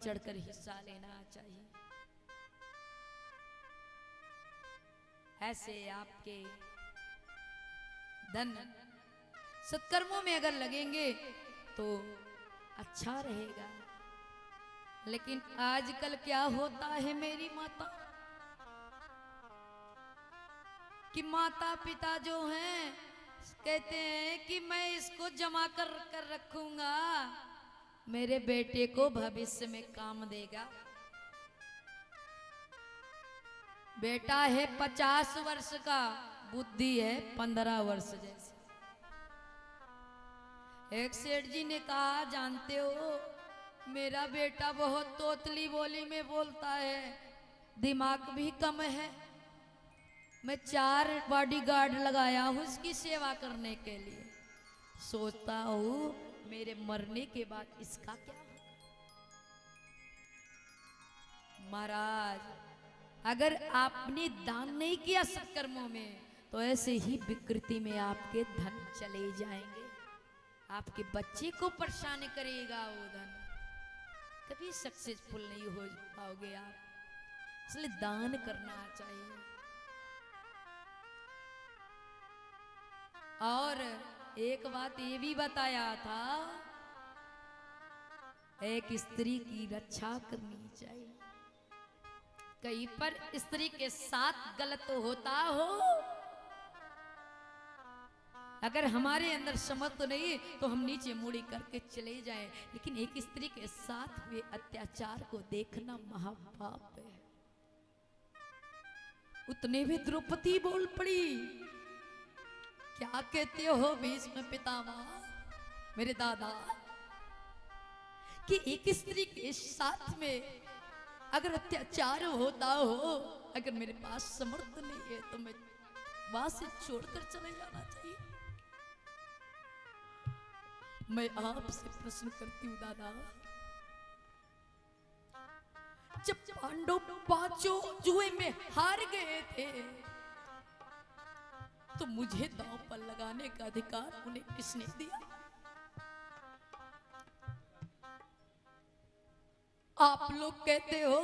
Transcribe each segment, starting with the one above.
चढ़कर हिस्सा लेना चाहिए। ऐसे आपके धन सत्कर्मों में अगर लगेंगे तो अच्छा रहेगा। लेकिन आजकल क्या होता है मेरी माता कि माता पिता जो हैं कहते हैं कि मैं इसको जमा कर कर रखूंगा, मेरे बेटे को भविष्य में काम देगा। बेटा है 50 वर्ष का, बुद्धि है 15 वर्ष जैसी। एक सेठ जी ने कहा, जानते हो मेरा बेटा बहुत तोतली बोली में बोलता है, दिमाग भी कम है। मैं 4 बॉडीगार्ड लगाया हूं इसकी सेवा करने के लिए। सोचता हूं मेरे मरने के बाद इसका क्या होगा। महाराज, अगर आपने दान नहीं किया सत्कर्मों में तो ऐसे ही विकृति में आपके धन चले जाएंगे। आपके बच्चे को परेशान करेगा वो धन, कभी सक्सेसफुल नहीं हो पाओगे आप। इसलिए दान करना चाहिए। और एक बात ये भी बताया था, एक स्त्री की रक्षा करनी चाहिए। कहीं पर स्त्री के साथ गलत होता हो, अगर हमारे अंदर समझ तो नहीं तो हम नीचे मुड़ी करके चले जाएं, लेकिन एक स्त्री के साथ हुए अत्याचार को देखना महापाप है। उतने भी द्रौपदी बोल पड़ी, क्या कहते हो भीष्म पितामह, मेरे दादा, कि एक स्त्री के साथ में अगर अत्याचार होता हो, अगर मेरे पास समर्थ नहीं है तो मैं वहां से छोड़कर चले जाना चाहिए। मैं आपसे प्रश्न करती हूँ दादा, जब पांडव 5 जुए में हार गए थे तो मुझे दांव पर लगाने का अधिकार उन्हें किसने दिया? आप लोग कहते हो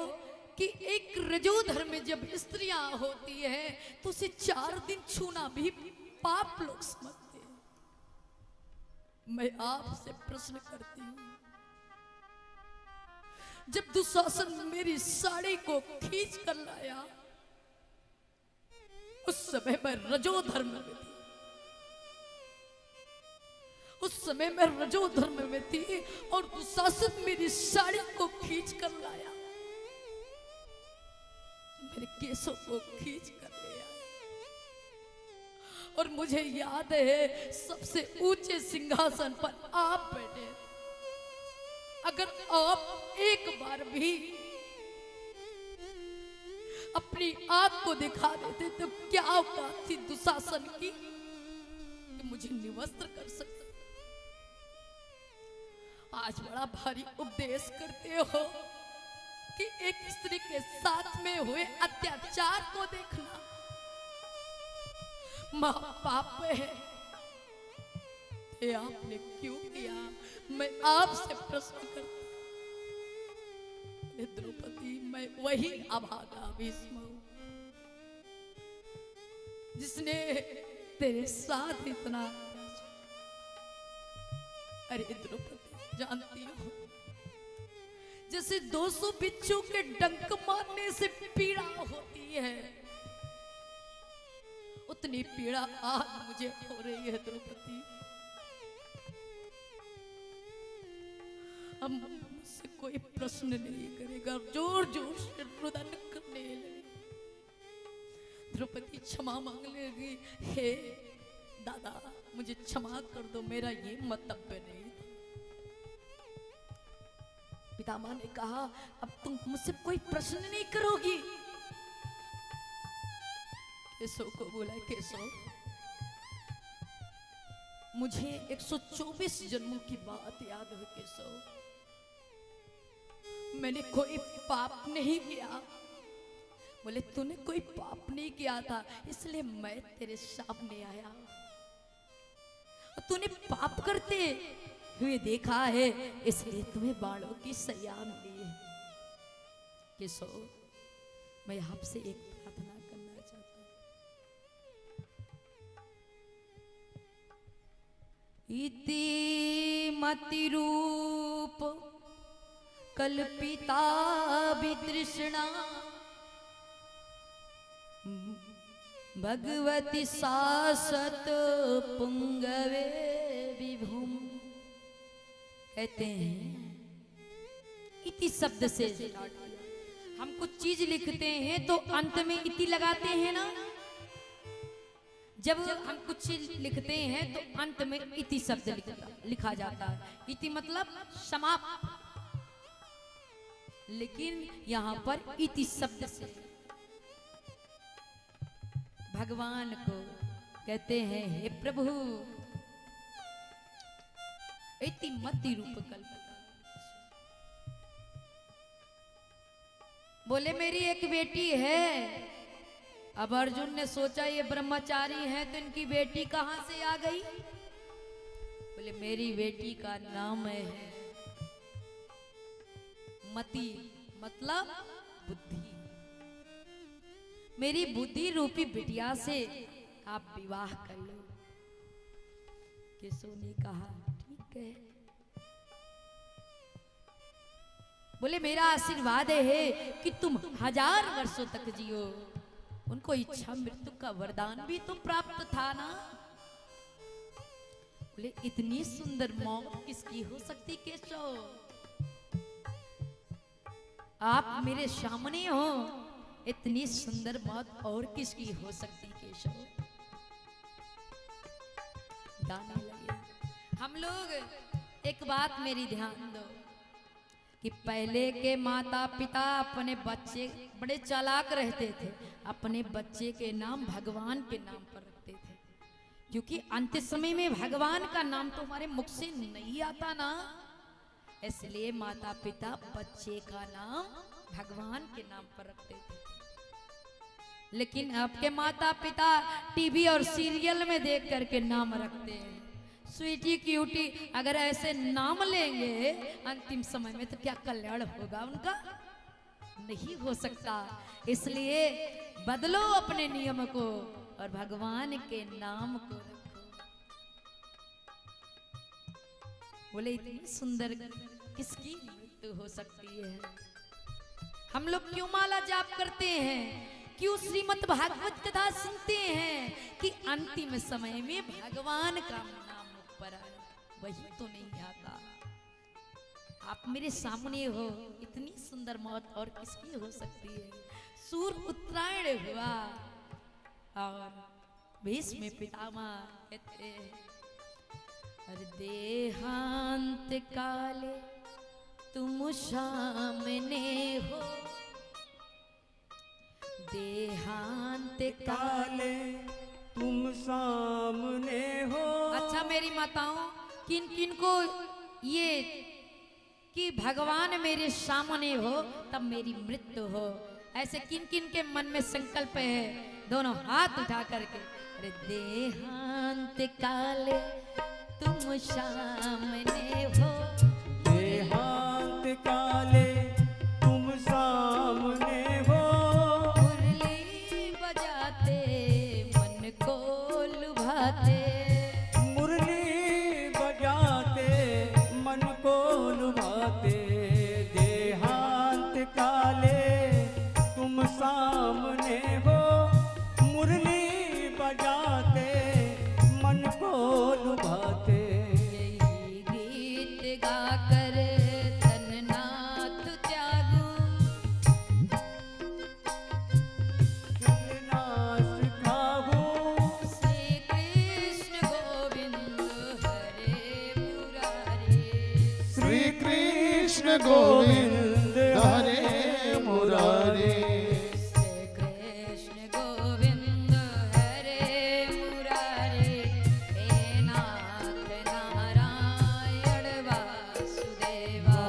कि एक रजोधर में जब स्त्रियां होती है तो उसे 4 दिन छूना भी पाप लोग समझते हैं। मैं आपसे प्रश्न करती हूं, जब दुशासन मेरी साड़ी को खींच कर लाया उस समय मैं रजोधर्म में थी, उस समय मैं रजोधर्म में थी और दुशासन मेरी साड़ी को खींच कर लाया, मेरे केसों को खींच कर ले आया। और मुझे याद है सबसे ऊंचे सिंहासन पर आप बैठे। अगर आप एक बार भी अपनी आंख को दिखा देते तो क्या औकात थी दुशासन की कि मुझे निवस्त्र कर सकता। आज बड़ा भारी उपदेश करते हो कि एक स्त्री के साथ में हुए अत्याचार को देखना महापाप है। ये आपने क्यों किया? मैं आपसे प्रश्न करती, द्रौपदी, मैं वही अभागा भीष्म हूं जिसने तेरे साथ इतना। अरे द्रौपदी, जानती हो जैसे 200 बिच्छू के डंक मारने से पीड़ा होती है, उतनी पीड़ा आज मुझे हो रही है द्रौपदी। हम मुझसे कोई प्रश्न नहीं करेगा, जोर जोर से रुदन करने लगे। द्रौपदी क्षमा मांग लेगी, हे दादा मुझे क्षमा कर दो, मेरा ये मतव्य नहीं था। पितामह ने कहा, अब तुम मुझसे कोई प्रश्न नहीं करोगी। केशव को बोला, केशव मुझे 124 जन्मों की बात याद है केशव, मैंने कोई पाप नहीं किया। बोले, तूने कोई पाप नहीं किया था इसलिए मैं तेरे सामने आया। तूने पाप करते हुए देखा है इसलिए तुम्हें बाणों की सजा मिली है। किशोर, मैं आपसे एक प्रार्थना करना चाहता हूं। इति मति रूप कल्पिता वितृष्णा भगवती शाश्वत पुंगवे विभुम। कहते हैं इति शब्द से हम कुछ चीज लिखते हैं तो अंत में इति लगाते हैं ना। जब हम कुछ लिखते हैं तो अंत में इति शब्द लिखा जाता है। इति मतलब समाप्त, लेकिन यहां पर इति शब्द से भगवान को कहते हैं, हे प्रभु इति मति रूप कल्पता। बोले मेरी एक बेटी है। अब अर्जुन ने सोचा ये ब्रह्मचारी है तो इनकी बेटी कहां से आ गई। बोले मेरी बेटी का नाम है मति, मतलब बुद्धि। मेरी बुद्धि रूपी बिटिया से आप विवाह कर लो। केशव ने कहा ठीक है। बोले मेरा आशीर्वाद है कि तुम 1000 वर्षों तक जियो। उनको इच्छा मृत्यु का वरदान भी तो प्राप्त था ना। बोले इतनी सुंदर मौत किसकी हो सकती केशव, आप मेरे सामने हो। इतनी सुंदर मौत और किसकी हो सकती केशव। गाने लगे। हम लोग एक बात मेरी ध्यान दो कि पहले के माता पिता अपने बच्चे बड़े चालाक रहते थे, अपने बच्चे के नाम भगवान के नाम पर रखते थे, क्योंकि अंत समय में भगवान का नाम तो हमारे मुख से नहीं आता ना। इसलिए माता पिता बच्चे का नाम भगवान के नाम पर रखते थे। लेकिन आपके माता पिता टीवी और सीरियल में देख करके नाम रखते हैं। स्वीटी क्यूटी अगर ऐसे नाम लेंगे अंतिम समय में तो क्या कल्याण होगा उनका, नहीं हो सकता। इसलिए बदलो अपने नियम को और भगवान के नाम को रखो। बोले इतनी सुंदर किसकी मृत्यु हो सकती है। हम लोग क्यों माला जाप करते हैं, क्यों श्रीमद् भागवत कथा सुनते हैं कि अंतिम समय में भगवान का नाम ऊपर आए, वही तो नहीं आता। आप मेरे सामने हो, इतनी सुंदर मौत और किसकी हो सकती है। सूर्य उत्तरायण हुआ और भीष्म पितामह कहते हैं अरे देहांत काले तुम सामने हो, देहांत काले तुम सामने हो। अच्छा मेरी माताओं, किन किन को ये कि भगवान मेरे सामने हो तब मेरी मृत्यु हो, ऐसे किन किन के मन में संकल्प है, दोनों हाथ उठा करके अरे देहांत काले तुम सामने हो, देहांत काले तुम सामने हो। मुरली बजाते मन को लुभाते, मुरली बजाते मन को लुभाते। देहांत काले तुम सामने हो, मुरली बजाते मन को लुभाते। यही गीत गाकर तननाथ त्यागू, नाश खाहू श्री कृष्ण गोविंद हरे मुरारे, श्री कृष्ण गोविंद हरे मुरारे, श्री कृष्ण गोविंद हरे मुरारे, हे नाथ नारायण वासुदेवा।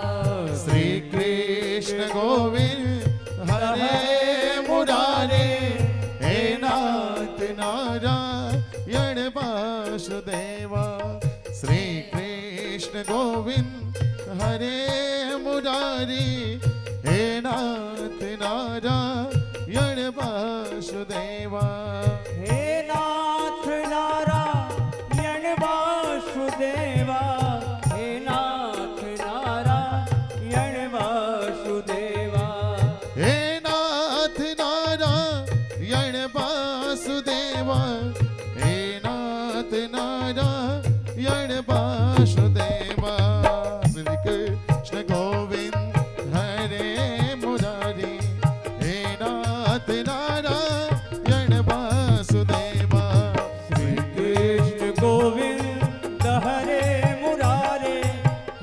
श्री कृष्ण गोविंद हरे मुरारे, हे नाथ नारायण वासुदेवा। श्री कृष्ण गोविंद हरे मुरारी, हे नाथ वसुदेवा हे नाथ नारायण वासुदेवा हे नाथ नारायण वासुदेवा श्री कृष्ण गोविंद हरे मुरारी हे नाथ नारायण वासुदेवा श्री कृष्ण गोविंद हरे मुरारे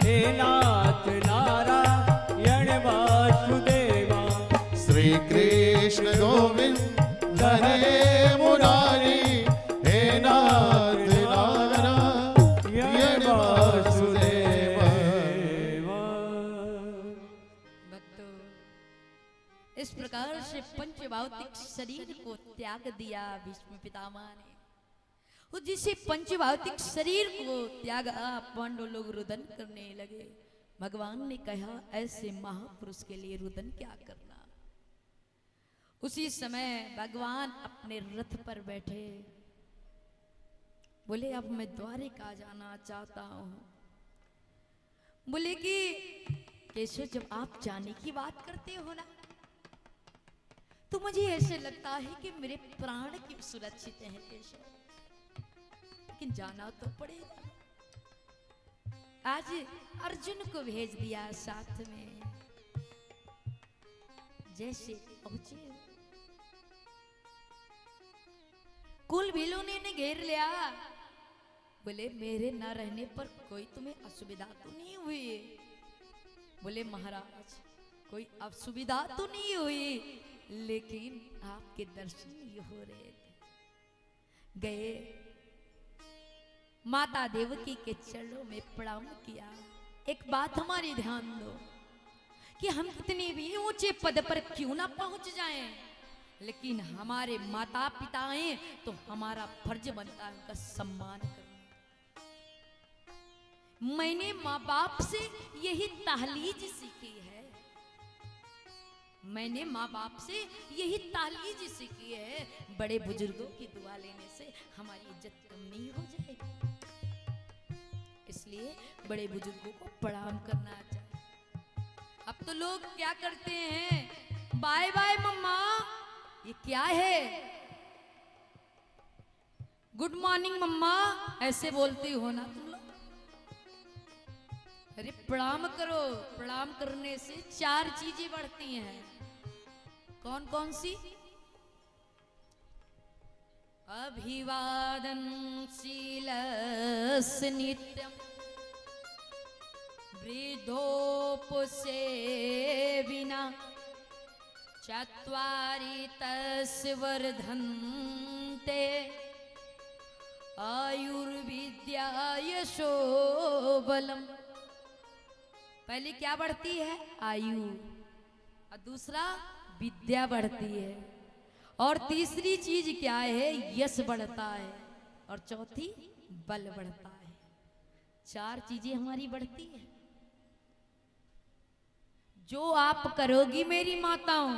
हे नाथ नारायण वासुदेवा श्री कृष्ण गोविंद हरे मुरारी हे नाथ नारायण वासुदेवा। भक्तों, इस प्रकार से पंचभौतिक शरीर को त्याग दिया भीष्म पितामह ने। और जिसे पंचभौतिक शरीर को त्यागा, पांडव लोग रुदन करने लगे। भगवान ने कहा, ऐसे महापुरुष के लिए रुदन क्या करना। उसी समय भगवान अपने रथ पर बैठे, बोले अब मैं द्वारिका जाना चाहता हूं। बोले कि केशव, जब आप जाने की बात करते हो ना, तो मुझे ऐसे लगता है कि मेरे प्राण की सुरक्षित हैं केशव, लेकिन जाना तो पड़ेगा। आज अर्जुन को भेज दिया साथ में। जैसे पहुंचे, कुल भीलों ने घेर लिया। बोले मेरे न रहने पर कोई तुम्हें असुविधा तो नहीं हुई? बोले महाराज, कोई असुविधा तो नहीं हुई, लेकिन आपके दर्शन नहीं हो रहे थे। गए, माता देवकी के चरणों में प्रणाम किया। एक बात हमारी ध्यान दो कि हम कितने भी ऊंचे पद पर क्यों ना पहुंच जाएं, लेकिन हमारे माता पिता हैं तो हमारा फर्ज बनता है उनका सम्मान करना। मैंने माँ बाप से यही तालीज सीखी है, मैंने माँ बाप से यही तालीज सीखी है। बड़े बुजुर्गों की दुआ लेने से हमारी इज्जत कम नहीं हो जाएगी, इसलिए बड़े बुजुर्गों को प्रणाम करना चाहिए। अब तो लोग क्या करते हैं, बाय बाय मम्मा, ये क्या है? गुड मॉर्निंग मम्मा, ऐसे बोलती हो ना तुम लोग। अरे प्रणाम करो, प्रणाम करने से 4 चीजें बढ़ती हैं। कौन कौन सी? अभिवादन शीलस् नित्यम वृद्धोपसेविना चत्वारि तस्य वर्धन्ते आयुर्विद्या यशो बलम। पहले क्या बढ़ती है? आयु, और दूसरा विद्या बढ़ती है, और तीसरी चीज क्या है? यश बढ़ता है, और चौथी बल बढ़ता है। 4 चीजें हमारी बढ़ती है। जो आप करोगी मेरी माताओं,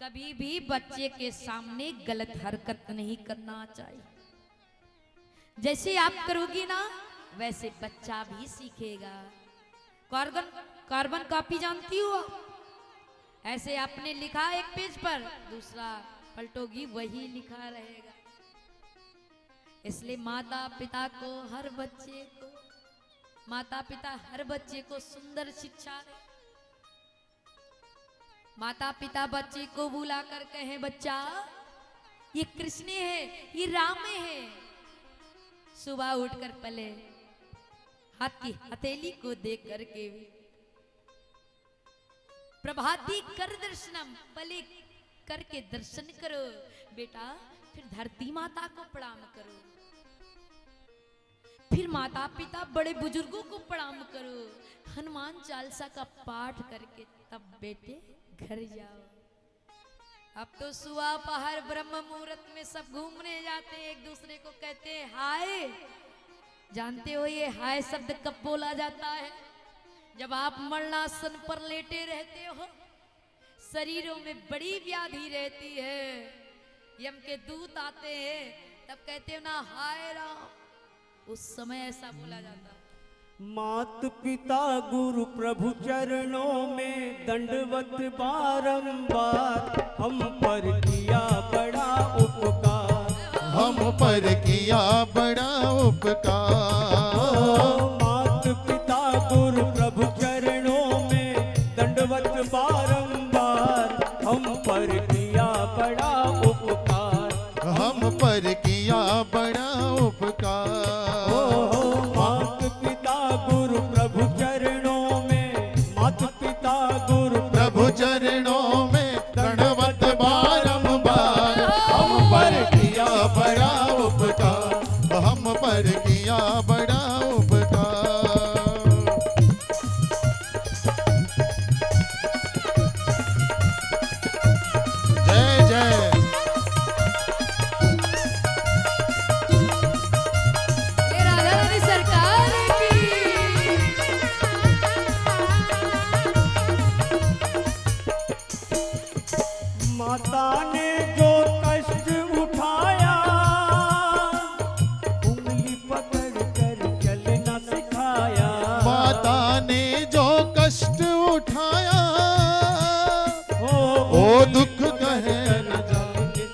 कभी भी बच्चे के सामने गलत हरकत नहीं करना चाहिए। जैसे आप करोगी ना, वैसे बच्चा भी सीखेगा। कार्बन कॉपी जानती हो? ऐसे आपने लिखा एक पेज पर, दूसरा पलटोगी वही लिखा रहेगा। इसलिए माता पिता हर बच्चे को सुंदर शिक्षा दें। माता पिता बच्चे को बुला कर कहें, बच्चा ये कृष्ण है, ये राम है। सुबह उठकर पहले हाथ की हथेली को देख करके प्रभाती कर दर्शनम, पहले करके दर्शन करो बेटा, फिर धरती माता को प्रणाम करो, फिर माता पिता बड़े बुजुर्गों को प्रणाम करो, हनुमान चालीसा का पाठ करके तब बेटे घर जाओ। अब तो सुबह पहर ब्रह्म मुहूर्त में सब घूमने जाते हैं, एक दूसरे को कहते हैं हाय। जानते हो ये हाय शब्द कब बोला जाता है? जब आप मरणासन पर लेटे रहते हो, शरीरों में बड़ी व्याधि रहती है, यम के दूत आते हैं, तब कहते हो ना हाय राम, उस समय ऐसा बोला जाता है। मात पिता गुरु प्रभु चरणों में दंडवत बारंबार, हम पर किया बड़ा उपकार, हम पर किया बड़ा उपकार। मात पिता गुरु प्रभु चरणों में दंडवत बारंबार, हम पर किया बड़ा उपकार, हम पर किया बड़ा उपकार। मात पिता गुरु प्रभु चरणों में, मात पिता गुरु प्रभु चरणों में दंडवत बारंबार, हम पर किया बड़ा उपकार, हम पर किया बड़ा उपकार। जय जय ये राधा रानी सरकार की। माता ने जो कष्ट उठाया, उंगली पकड़ कर चलना सिखाया। माता ने जो कष्ट उठाया, ओ दुख कहे न जाने।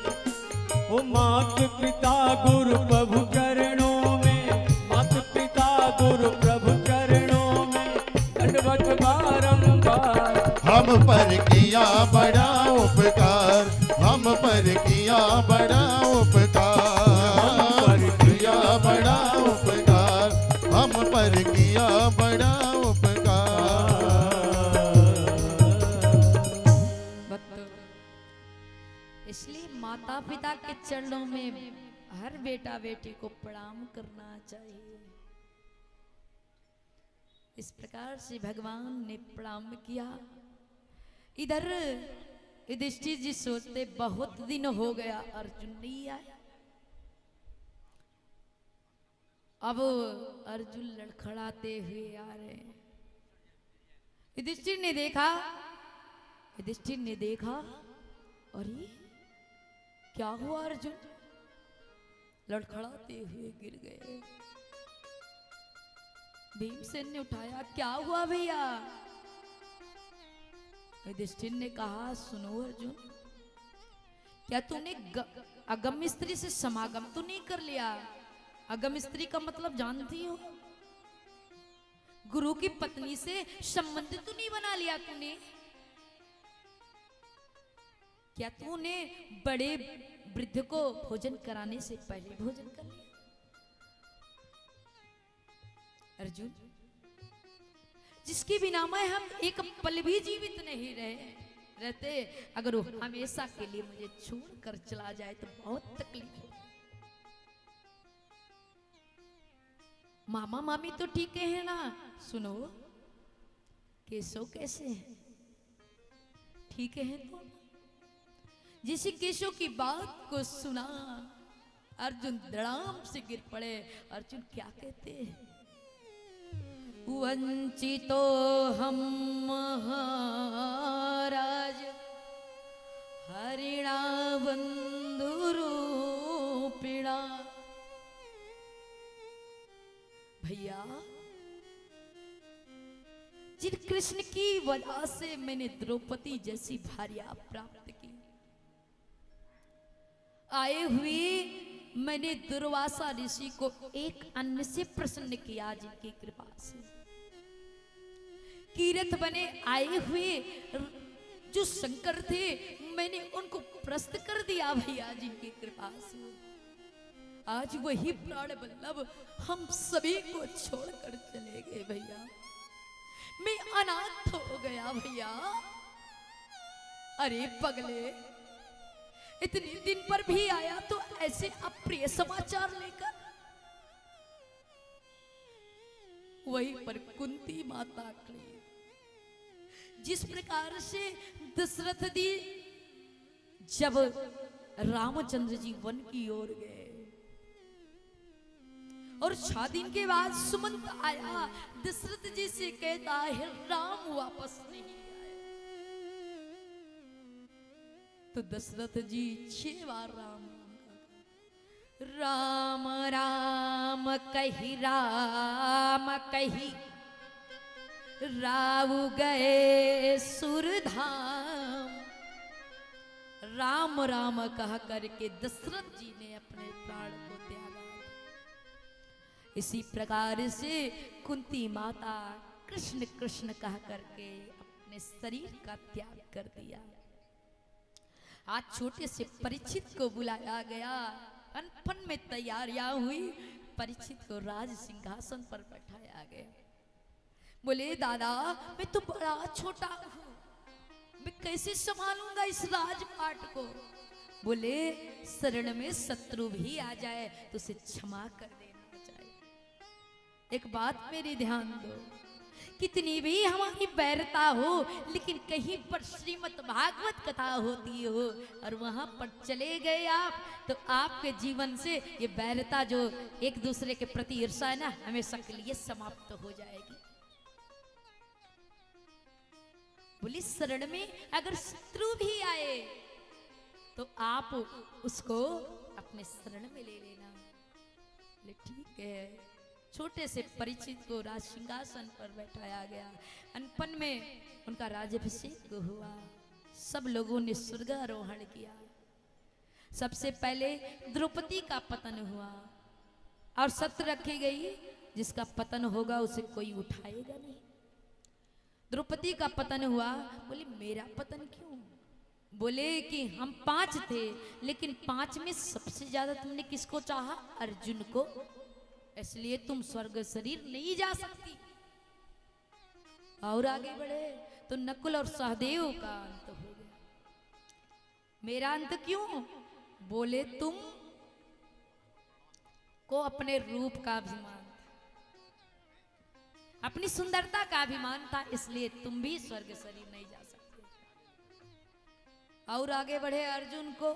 ओ मात पिता गुरु प्रभु चरणों में, मात पिता गुरु प्रभु चरणों में दंडवत बारंबार, हम पर किया बड़ा उपकार, हम पर किया बड़ा उपकार, हम पर किया बड़ा उपकार, हम पर किया बड़ा उपकार। भक्तों, इसलिए माता पिता के चरणों में हर बेटा बेटी को प्रणाम करना चाहिए। इस प्रकार से भगवान ने प्रणाम किया। इधर युधिष्ठिर जी सोचते बहुत दिन हो गया अर्जुन नहीं आया। अब अर्जुन लड़खड़ाते हुए आ रहे हैं। युधिष्ठिर ने देखा, अरे क्या हुआ अर्जुन? लड़खड़ाते हुए गिर गए। भीमसेन ने उठाया, क्या हुआ भैया? युधिष्ठिर ने कहा, सुनो अर्जुन, क्या तूने अगम स्त्री से समागम तो नहीं कर लिया? अगम स्त्री का मतलब जानती हो? गुरु की पत्नी से संबंध तो नहीं बना लिया तूने? क्या तूने बड़े वृद्ध को भोजन कराने से पहले भोजन कर लिया? अर्जुन, जिसके बिना मैं हम एक पल भी जीवित नहीं रहते, अगर वो हमेशा के लिए मुझे छोड़कर चला जाए तो बहुत तकलीफ हो। मामा मामी तो ठीक है ना? सुनो, केशव कैसे हैं? ठीक है तो? जिस केशव की बात को सुना अर्जुन धड़ाम से गिर पड़े। अर्जुन क्या कहते हैं? वंचितो हम महाराज हरिणा बंधुरूपिणा। भैया, जिन कृष्ण की वजह से मैंने द्रौपदी जैसी भार्या प्राप्त की, आए हुए मैंने दुर्वासा ऋषि को एक अन्न से प्रसन्न किया जिनकी कृपा से। कीरत बने आए हुए जो शंकर थे मैंने उनको प्रस्त कर दिया भैया जिनकी कृपा से। आज वही प्राण वल्लभ हम सभी को छोड़कर चले गए भैया। मैं अनाथ हो गया भैया। अरे पगले, इतने दिन पर भी आया तो ऐसे अप्रिय समाचार लेकर। वहीं पर कुंती माता खड़ी। जिस प्रकार से दशरथ जी जब रामचंद्र जी वन की ओर गए और 6 दिन के बाद सुमंत आया, दशरथ जी से कहता है राम वापस नहीं आए। तो दशरथ जी 6 बार राम राम राम कही राव गए सुरधाम। राम राम कह करके दशरथ जी ने अपने प्राण को त्यागा। इसी प्रकार से कुंती माता कृष्ण कृष्ण कह करके अपने शरीर का त्याग कर दिया। आज छोटे से परीक्षित को बुलाया गया, अनपन में तैयारियां हुई, परीक्षित को राज सिंहासन पर बैठाया गया। बोले दादा मैं तो बड़ा छोटा हूँ, मैं कैसे संभालूंगा इस राजपाट को। बोले शरण में शत्रु भी आ जाए तो उसे क्षमा कर देना चाहिए। एक बात मेरी ध्यान दो, कितनी भी हमारी वैरता हो लेकिन कहीं पर श्रीमद् भागवत कथा होती हो और वहां पर चले गए आप, तो आपके जीवन से ये वैरता जो एक दूसरे के प्रति ईर्षा है ना, हमेशा के लिए समाप्त हो जाएगी। बोली शरण में अगर शत्रु भी आए तो आप उसको अपने शरण में ले लेना। बोले ठीक है। छोटे से परीक्षित को राज सिंहासन पर बैठाया गया। अनपन में उनका राज्याभिषेक हुआ। सब लोगों ने स्वर्गारोहण किया। सबसे पहले द्रौपदी का पतन हुआ और शर्त रखी गई, जिसका पतन होगा उसे कोई उठाएगा नहीं। द्रौपदी का पतन हुआ। बोले मेरा पतन क्यों? बोले कि हम 5 थे लेकिन 5 में सबसे ज्यादा तुमने किसको चाहा? अर्जुन को, इसलिए तुम स्वर्ग शरीर नहीं जा सकती। और आगे बढ़े तो नकुल और सहदेव का अंत हो गया। मेरा अंत क्यों? बोले तुम को अपने रूप का अभिमान, अपनी सुंदरता का अभिमान था, इसलिए तुम भी स्वर्ग शरीर नहीं जा सकते। और आगे बढ़े अर्जुन को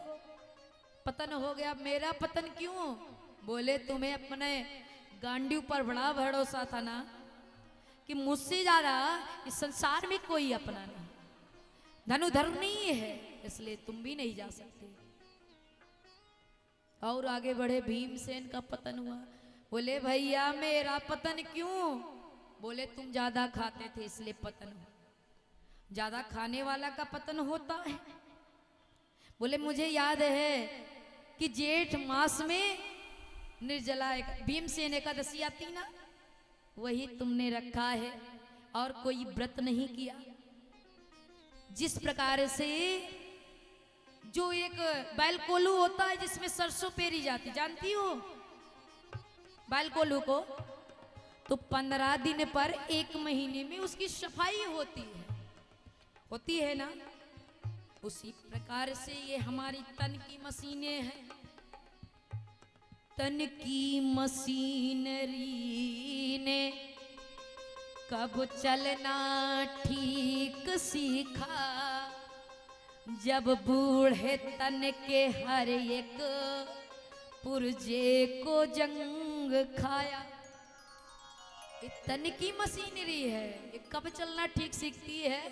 पतन हो गया। मेरा पतन क्यों? बोले तुम्हें अपने गांडी पर बड़ा भरोसा था ना कि मुझसे ज्यादा इस संसार में कोई अपना नहीं, धनुधर नहीं है, इसलिए तुम भी नहीं जा सकते। और आगे बढ़े भीमसेन का पतन हुआ। बोले भैया मेरा पतन क्यों? बोले तुम ज्यादा खाते थे इसलिए पतन हो। ज्यादा खाने वाला का पतन होता है। बोले मुझे याद है कि जेठ मास में निर्जला भीमसेन एकादशी आती ना, वही तुमने रखा है और कोई व्रत नहीं किया। जिस प्रकार से जो एक बैलकोलू होता है जिसमें सरसों पेरी जाती, जानती हो बैलकोलू को? तो 15 दिन पर 1 महीने में उसकी सफाई होती है ना। उसी प्रकार से ये हमारी तन की मशीनें हैं। तन की मशीनरी ने कब चलना ठीक सीखा, जब बूढ़े तन के हर एक पुर्जे को जंग खाया। ये तन की मशीनरी है, ये कब चलना ठीक सीखती है।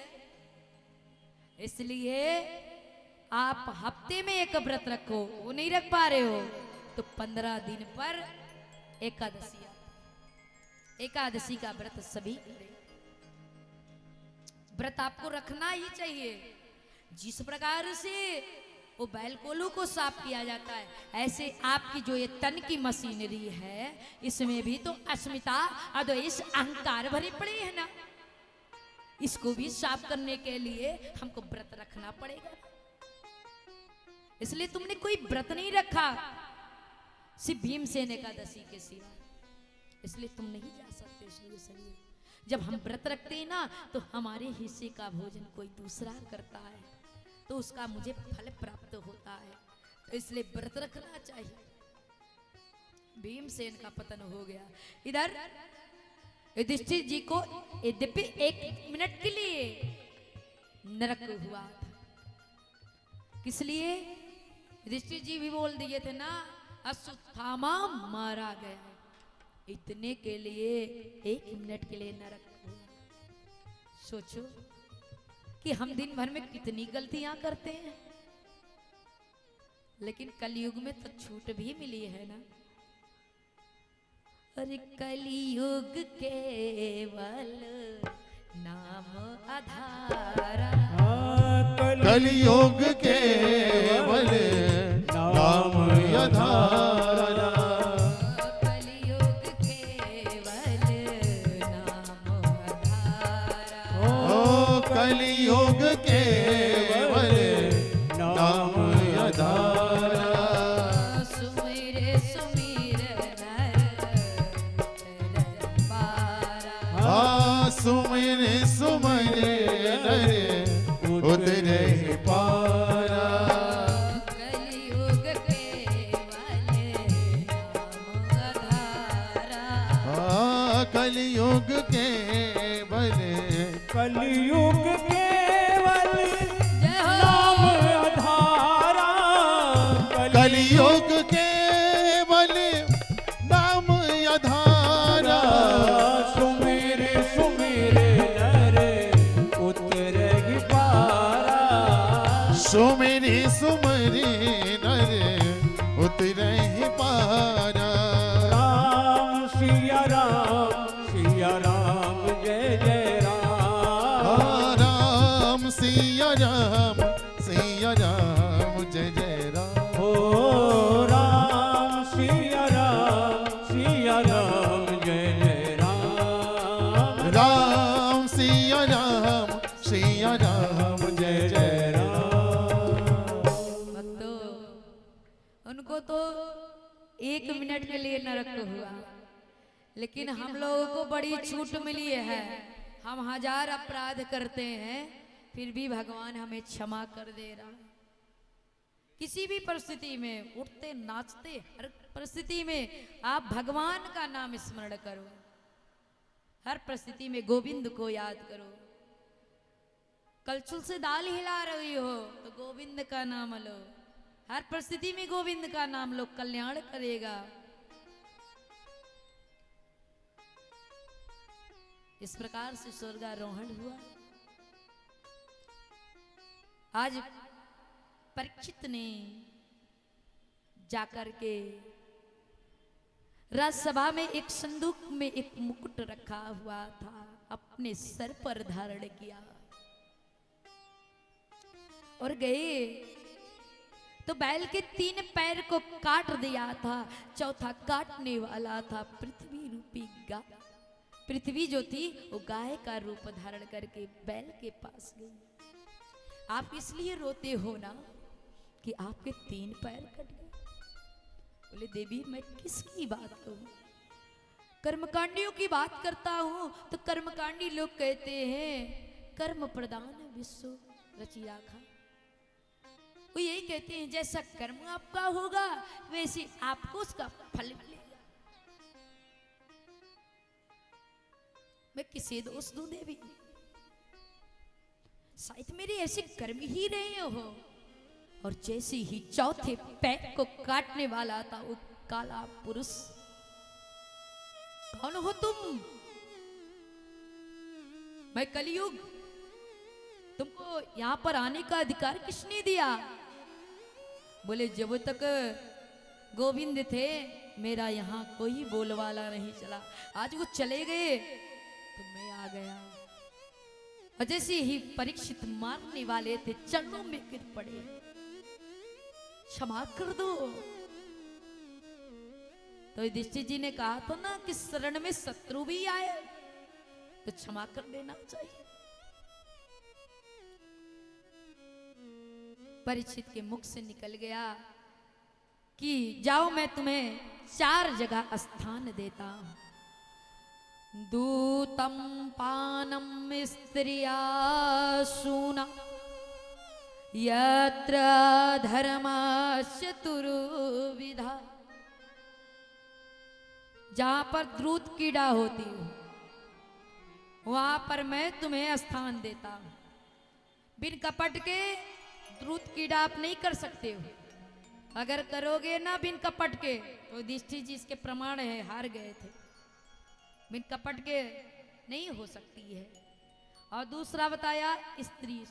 इसलिए आप हफ्ते में एक व्रत रखो, वो नहीं रख पा रहे हो तो 15 दिन पर एकादशी आती। एकादशी का व्रत सभी करें। व्रत आपको रखना ही चाहिए। जिस प्रकार से वो बैलकोलू को साफ किया जाता है, ऐसे आपकी जो ये तन की मशीनरी है, इसमें भी तो अस्मिता अद्वेष अहंकार भरे पड़े हैं ना। इसको भी साफ करने के लिए हमको व्रत रखना पड़ेगा। इसलिए तुमने कोई व्रत नहीं रखा सिर्फ भीमसेन एकादशी के सिवा, इसलिए तुम नहीं जा सकते स्वर्ग शरीर। जब हम व्रत रखते हैं ना तो हमारे हिस्से का भोजन कोई दूसरा करता है तो उसका मुझे फल प्राप्त होता है, तो इसलिए व्रत रखना चाहिए। भीमसेन का पतन हो गया। इधर युधिष्ठिर जी को यद्यपि 1 मिनट के लिए नरक हुआ था। किस लिए? युधिष्ठिर जी भी बोल दिए थे ना, अश्वत्थामा मारा गया, इतने के लिए 1 मिनट के लिए नरक हुआ। सोचो कि हम दिन भर में कितनी गलतियां करते हैं। लेकिन कलयुग में तो छूट भी मिली है ना। अरे कलयुग केवल नाम आधारा, कलयुग केवल नाम आधारा, कलयुग केवल नाम आधारा, ओ कलयुग केवल नाम आधारा, सुमिर सुमिर नर पारा, हाँ सुमिर सुमिर नर उतरे पारा, कलयुग केवल नाम आधारा, हाँ कलयुग केवल कलयुग केवल जय हो। नाम आधारा, कलयुग केवल नाम आधारा, सुमिर सुमिर नर उतरहि पारा, सुमिरी सुमरी नर उतरहि पारा, राम सिया राम जय जय राम, हाँ, राम सिया राम जय जय राम, हो राम सिया राम जय जय राम, राम सिया राम जय जय राम। भक्तों, उनको तो 1 मिनट के लिए नरक हुआ, लेकिन हम लोगों को बड़ी छूट मिली है। हम 1000 अपराध करते हैं फिर भी भगवान हमें क्षमा कर दे रहा है। किसी भी परिस्थिति में उठते नाचते हर परिस्थिति में आप भगवान का नाम स्मरण करो, हर परिस्थिति में गोविंद को याद करो। कलछुल से दाल हिला रही हो तो गोविंद का नाम लो, हर परिस्थिति में गोविंद का नाम लो, कल्याण करेगा। इस प्रकार से स्वर्गारोहण हुआ। आज परीक्षित ने जाकर के राज्यसभा में एक संदूक में एक मुकुट रखा हुआ था, अपने सर पर धारण किया और गए तो बैल के 3 पैर को काट दिया था, चौथा काटने वाला था पृथ्वी रूपी गाय। पृथ्वी जो थी वो गाय का रूप धारण करके बैल के पास गई। आप इसलिए रोते हो ना कि आपके 3 पैर कट गए। बोले देवी मैं किसकी बात करूं, कर्मकांडियों की बात करता हूं तो कर्मकांडी लोग कहते हैं कर्म प्रदान विश्व रचि राखा। वो यही कहते हैं जैसा कर्म आपका होगा वैसे आपको उसका फल मिलेगा। मैं किसे दोष दूं देवी, शायद मेरे ऐसे कर्म ही रहे हो। और जैसे ही चौथे पैर को काटने वाला था वो काला पुरुष, कौन हो तुम? मैं कलयुग, तुमको यहां पर आने का अधिकार किसने दिया? बोले जब तक गोविंद थे मेरा यहाँ कोई बोलवाला नहीं चला, आज वो चले गए तो मैं आ गया। और जैसे ही परीक्षित मारने वाले थे चरणों में गिर पड़े, क्षमा कर दो। तो युधिष्ठिर जी ने कहा तो ना कि शरण में शत्रु भी आए तो क्षमा कर देना चाहिए। परीक्षित के मुख से निकल गया कि जाओ मैं तुम्हें 4 जगह स्थान देता हूं। दूतम पानम स्त्रिया सूना यत्र धर्मस्य तुरुविधा। जहां पर द्रुत कीड़ा होती हो वहां पर मैं तुम्हें स्थान देता हूं। बिन कपट के द्रुत कीड़ा आप नहीं कर सकते हो। अगर करोगे ना बिन कपट के तो युधिष्ठिर जी इसके प्रमाण है, हार गए थे। बिन कपट के नहीं हो सकती है। और दूसरा बताया स्त्री,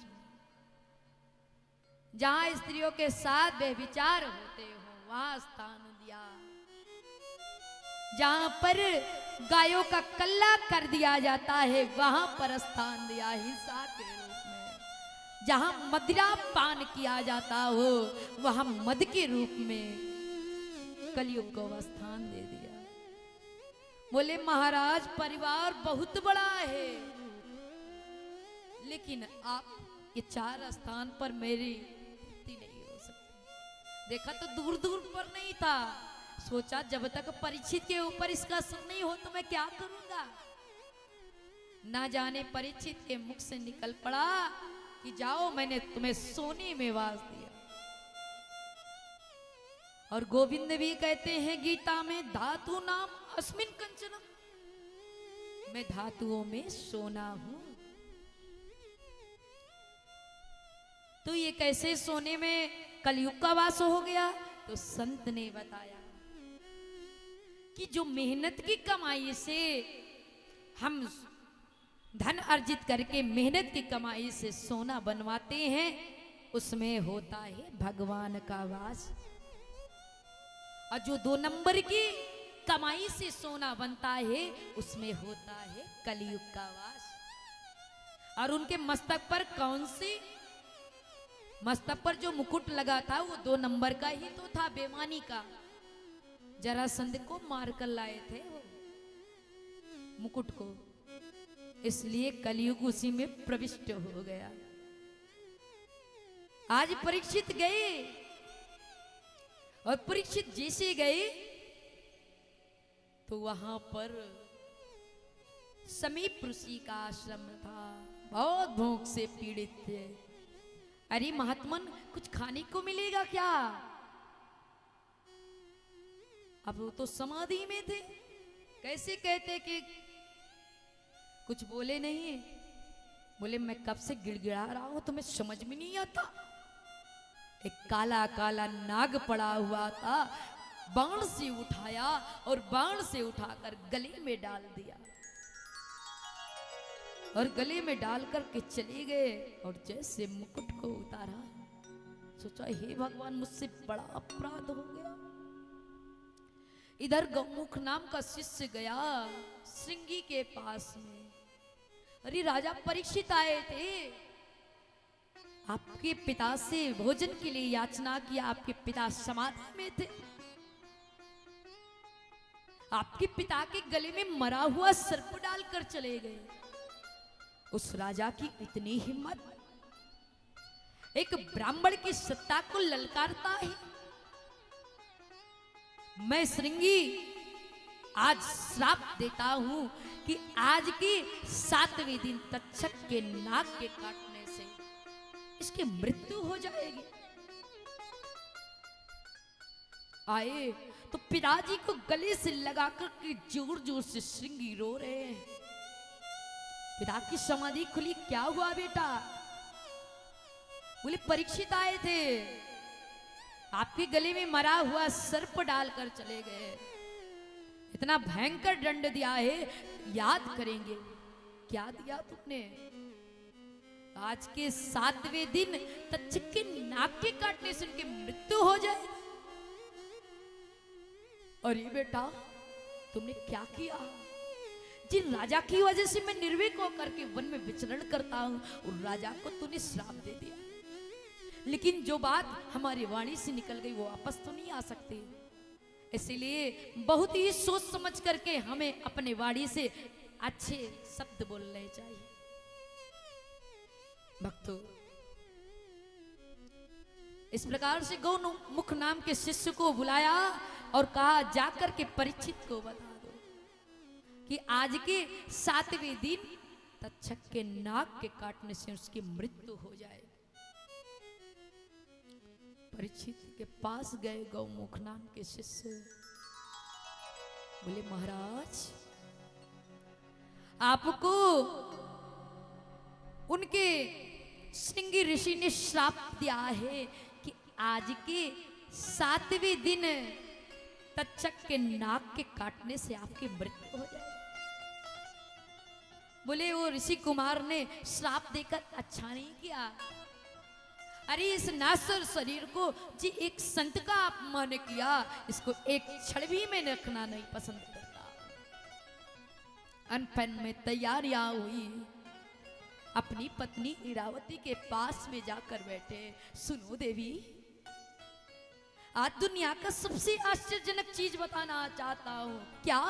जहां स्त्रियों के साथ व्यभिचार होते हो वहां स्थान दिया, जहां पर गायों का कल्ला कर दिया जाता है वहां पर स्थान दिया हिंसा के रूप में, जहां मदिरा पान किया जाता हो वहां मद के रूप में कलयुग को स्थान दे दिया। बोले महाराज परिवार बहुत बड़ा है, लेकिन आप ये 4 स्थान पर मेरी स्थिति नहीं हो सकती। देखा तो दूर दूर पर नहीं था, सोचा जब तक परीक्षित के ऊपर इसका असर नहीं हो तो मैं क्या करूंगा। ना जाने परीक्षित के मुख से निकल पड़ा कि जाओ मैंने तुम्हें सोने में वास दिया। और गोविंद भी कहते हैं गीता में धातु नाम अस्मिन कंचन, मैं धातुओं में सोना हूं। तो ये कैसे सोने में कलयुग का वास हो गया? तो संत ने बताया कि जो मेहनत की कमाई से हम धन अर्जित करके मेहनत की कमाई से सोना बनवाते हैं उसमें होता है भगवान का वास, और जो 2 नंबर की कमाई से सोना बनता है उसमें होता है कलयुग का वास। और उनके मस्तक पर कौन सी, मस्तक पर जो मुकुट लगा था वो 2 नंबर का ही तो था, बेमानी का। जरासंध को मार कर लाए थे वो मुकुट को, इसलिए कलयुग उसी में प्रविष्ट हो गया। आज परीक्षित गए, और परीक्षित जैसे गए तो वहां पर समीप ऋषि का आश्रम था, बहुत भूख से पीड़ित थे। अरे महात्मन कुछ खाने को मिलेगा क्या? अब वो तो समाधि में थे, कैसे कहते कि कुछ बोले नहीं। बोले मैं कब से गिड़गिड़ा रहा हूं तुम्हें समझ में नहीं आता। एक काला काला नाग पड़ा हुआ था, बाण से उठाया और बाण से उठाकर गले में डाल दिया, और गले में डाल करके चले गए। और जैसे मुकुट को उतारा सोचा हे भगवान मुझसे बड़ा अपराध हो गया। इधर गौमुख नाम का शिष्य गया श्रृंगी के पास में। अरे राजा परीक्षित आए थे, आपके पिता से भोजन के लिए याचना किया, आपके पिता समाधि में थे। आपके पिता के गले में मरा हुआ सर्प डालकर चले गए। उस राजा की इतनी हिम्मत, एक ब्राह्मण की सत्ता को ललकारता है। मैं श्रृंगी आज श्राप देता हूं कि आज के 7वें दिन तक्षक के नाक के काटने से इसकी मृत्यु हो जाएगी। आए तो पिताजी को गले से लगाकर के जोर जोर से श्रृंगी रो रहे हैं। पिता की समाधि खुली, क्या हुआ बेटा? बोले परीक्षित आए थे, आपके गले में मरा हुआ सर्प डालकर चले गए। इतना भयंकर दंड दिया है, याद करेंगे। क्या दिया तुमने? आज के 7वें दिन तक्षक के नाक के काटने से उनकी मृत्यु हो जाए। और ये बेटा तुमने क्या किया? जिन राजा की वजह से मैं निर्भीक होकर के वन में विचरण करता हूं, उन राजा को तूने श्राप दे दिया। लेकिन जो बात हमारी वाणी से निकल गई वो वापस तो नहीं आ सकती। इसलिए बहुत ही सोच समझ करके हमें अपने वाणी से अच्छे शब्द बोलने चाहिए। भक्तों, इस प्रकार से गौमुख नाम के शिष्य को बुलाया और कहा जाकर के परीक्षित को बता दो कि आज के 7वें दिन तक्षक के नाक के काटने से उसकी मृत्यु हो जाए। परीक्षित के पास गए गौमुख नाम के शिष्य, बोले महाराज आपको उनके श्रृंगी ऋषि ने श्राप दिया है कि आज के 7वें दिन तक्षक के नाक के काटने से आपकी मृत्यु हो जाए। बोले वो ऋषि कुमार ने श्राप देकर अच्छा नहीं किया। अरे इस नासर शरीर को जी एक संत का अपमान किया, इसको एक क्षण भी मैं रखना नहीं पसंद करता। अनपन में तैयारियां हुई, अपनी पत्नी इरावती के पास में जाकर बैठे। सुनो देवी, आज दुनिया का सबसे आश्चर्यजनक चीज बताना चाहता हूं। क्या?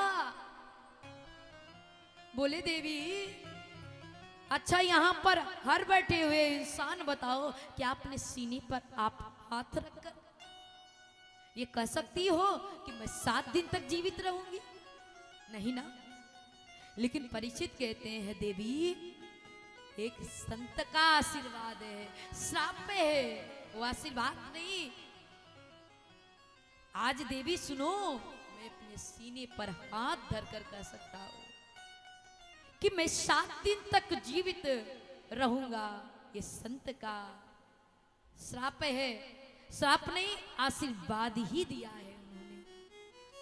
बोले देवी, अच्छा यहाँ पर हर बैठे हुए इंसान बताओ, क्या अपने सीने पर आप हाथ रखकर ये कह सकती हो कि मैं 7 दिन तक जीवित रहूंगी? नहीं ना। लेकिन परीक्षित कहते हैं देवी, एक संत का आशीर्वाद है, श्राप में है, वो आशीर्वाद नहीं। आज देवी सुनो, मैं अपने सीने पर हाथ धरकर कह सकता हूं कि मैं 7 दिन तक जीवित रहूंगा। ये संत का श्राप है, श्राप नहीं, आशीर्वाद ही दिया है उन्होंने।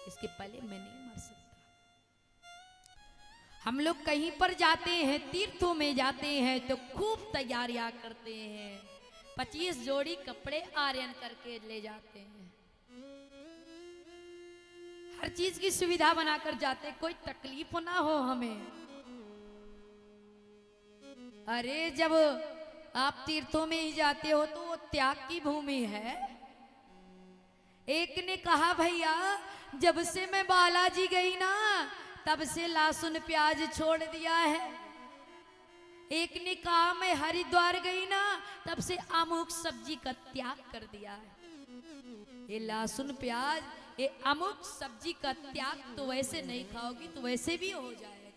इसके पहले मैं नहीं मर सकता। हम लोग कहीं पर जाते हैं, तीर्थों में जाते हैं तो खूब तैयारियां करते हैं, 25 जोड़ी कपड़े आर्यन करके ले जाते हैं, हर चीज की सुविधा बनाकर जाते, कोई तकलीफ ना हो हमें। अरे जब आप तीर्थों में ही जाते हो तो वो त्याग की भूमि है। एक ने कहा, भैया जब से मैं बालाजी गई ना, तब से लहसुन प्याज छोड़ दिया है। एक ने कहा, मैं हरिद्वार गई ना, तब से अमुक सब्जी का त्याग कर दिया है। ये लहसुन प्याज, ये अमुक सब्जी का त्याग तो वैसे नहीं खाओगी तो वैसे भी हो जाएगा।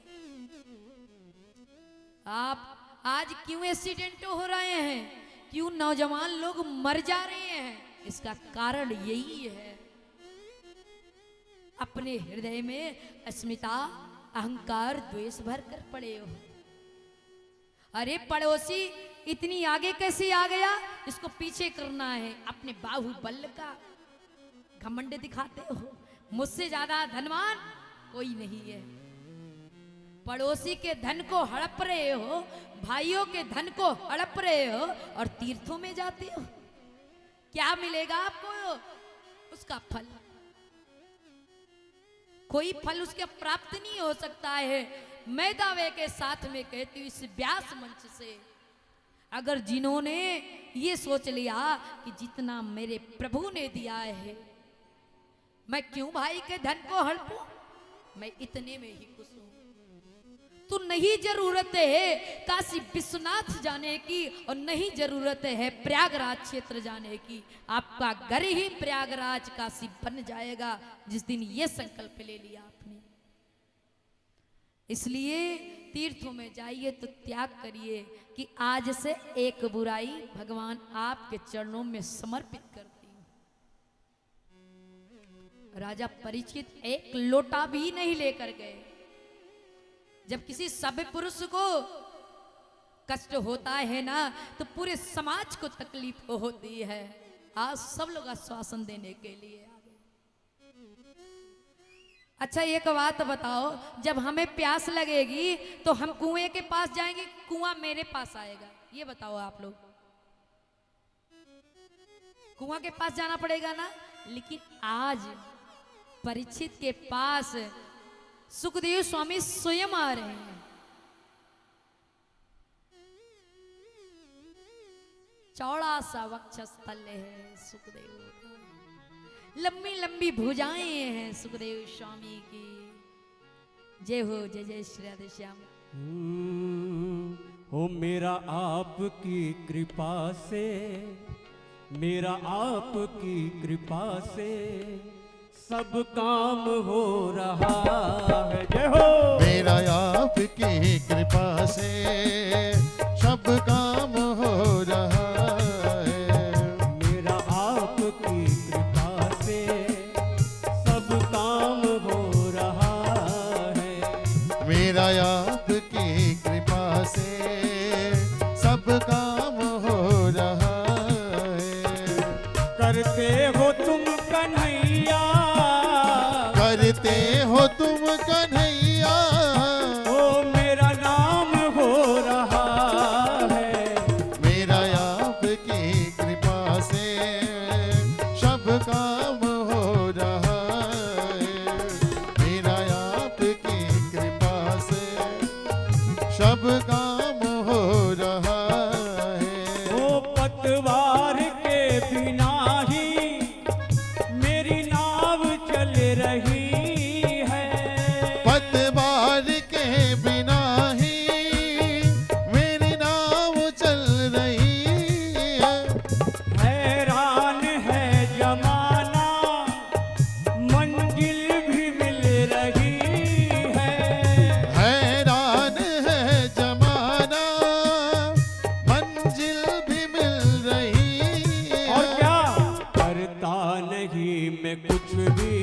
आप आज क्यों एक्सीडेंट हो रहे हैं, क्यों नौजवान लोग मर जा रहे हैं? इसका कारण यही है, अपने हृदय में अस्मिता, अहंकार, द्वेष भर कर पड़े हो। अरे पड़ोसी इतनी आगे कैसे आ गया, इसको पीछे करना है। अपने बाहुबल का घमंड दिखाते हो, मुझसे ज्यादा धनवान कोई नहीं है। पड़ोसी के धन को हड़प रहे हो, भाइयों के धन को हड़प रहे हो और तीर्थों में जाते हो। क्या मिलेगा आपको? उसका फल, कोई फल उसके प्राप्त नहीं हो सकता है। मैं दावे के साथ में कहती हूँ, इस व्यास मंच से अगर जिन्होंने ये सोच लिया कि जितना मेरे प्रभु ने दिया है, मैं क्यों भाई के धन को हड़पूं, मैं इतने में ही खुश हूं। तो नहीं जरूरत है काशी विश्वनाथ जाने की और नहीं जरूरत है प्रयागराज क्षेत्र जाने की। आपका घर ही प्रयागराज काशी बन जाएगा जिस दिन ये संकल्प ले लिया आपने। इसलिए तीर्थों में जाइए तो त्याग करिए कि आज से एक बुराई भगवान आपके चरणों में समर्पित करती हूं। राजा परीक्षित एक लोटा भी नहीं लेकर गए। जब किसी सभ्य पुरुष को कष्ट होता है ना, तो पूरे समाज को तकलीफ होती है। आज सब लोग आश्वासन देने के लिए आ गए। अच्छा एक बात बताओ, जब हमें प्यास लगेगी तो हम कुएं के पास जाएंगे, कुआं मेरे पास आएगा? ये बताओ आप लोग। कुआं के पास जाना पड़ेगा ना। लेकिन आज परीक्षित के पास सुखदेव स्वामी स्वयं आ रहे हैं। चौड़ा सा वक्षस्थल है सुखदेव का, लंबी लंबी भुजाएं हैं सुखदेव स्वामी की। जय हो, जय जय श्री राधे श्याम। हो मेरा आपकी कृपा से, मेरा आपकी कृपा से सब काम हो रहा है। जय हो। मेरा आपकी कृपा से सब काम हो रहा है। मेरा आपकी कृपा से सब काम हो रहा है। मेरा आपकी कृपा से सब काम हो रहा है। करते हो तुम कन्हैया, करते हो तुम कन्हैया, ओ मेरा नाम हो रहा है। मेरा पतवार के बिना ही मेरी नाव चल रही है। पतवार के बिना ही मेरी नाव चल रही है। हैरान है जमाना मंजिल भी मिल रही है। हैरान है जमाना मंजिल भी मिल रही है। और क्या करता नहीं मैं कुछ भी,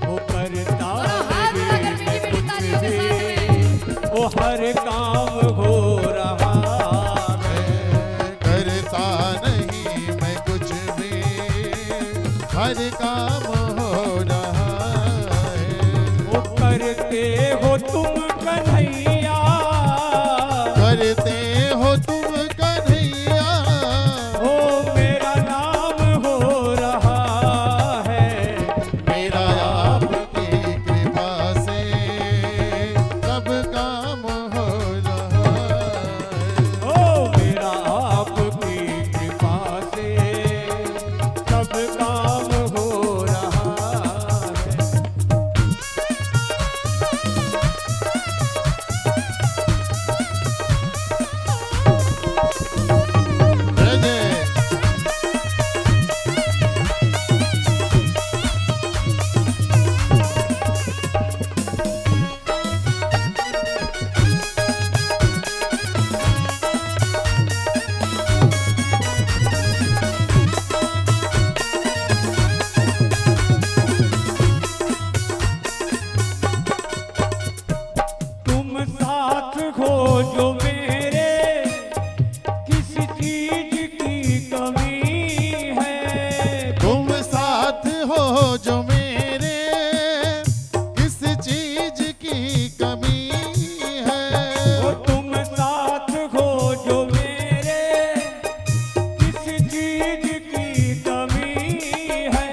वो करता हाथ नहीं लगाकर मैं मीठी मीठी कुछ तालियों के भी, साथ में। वो हर काम हो रहा है। करता नहीं मैं कुछ भी, हर काम हो रहा है। वो करते हो तुम कन्हैया, करते हो तुम कन्हैया, हो मेरा नाम हो रहा है। मेरा आपकी कृपा से सब काम हो रहा है। ओ मेरा आपकी कृपा से सब काम हो रहा है। जय जय। तुम साथ हो जो मेरे, किस चीज की कमी है। तुम साथ हो जो मेरे, किस चीज की कमी है। ओ तुम साथ हो जो मेरे, किस चीज की कमी है।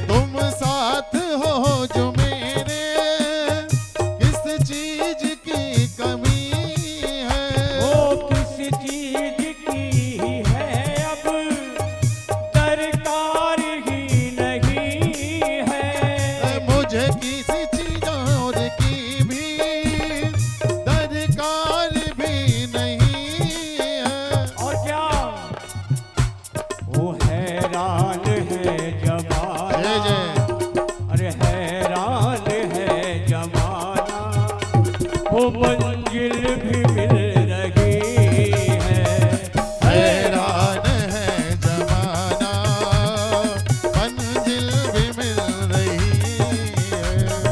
तुम साथ हो जो मेरे, किस चीज की कमी है। ओ किस चीज की है अब दरकार ही नहीं है। मुझे किसी चीज और की भी दरकार भी नहीं है। और क्या वो हैरान है जमाना, जय जय। अरे हैरान है जमाना, वो मंजिल भी मिल रही है। हैरान है जमाना मंजिल भी मिल रही है।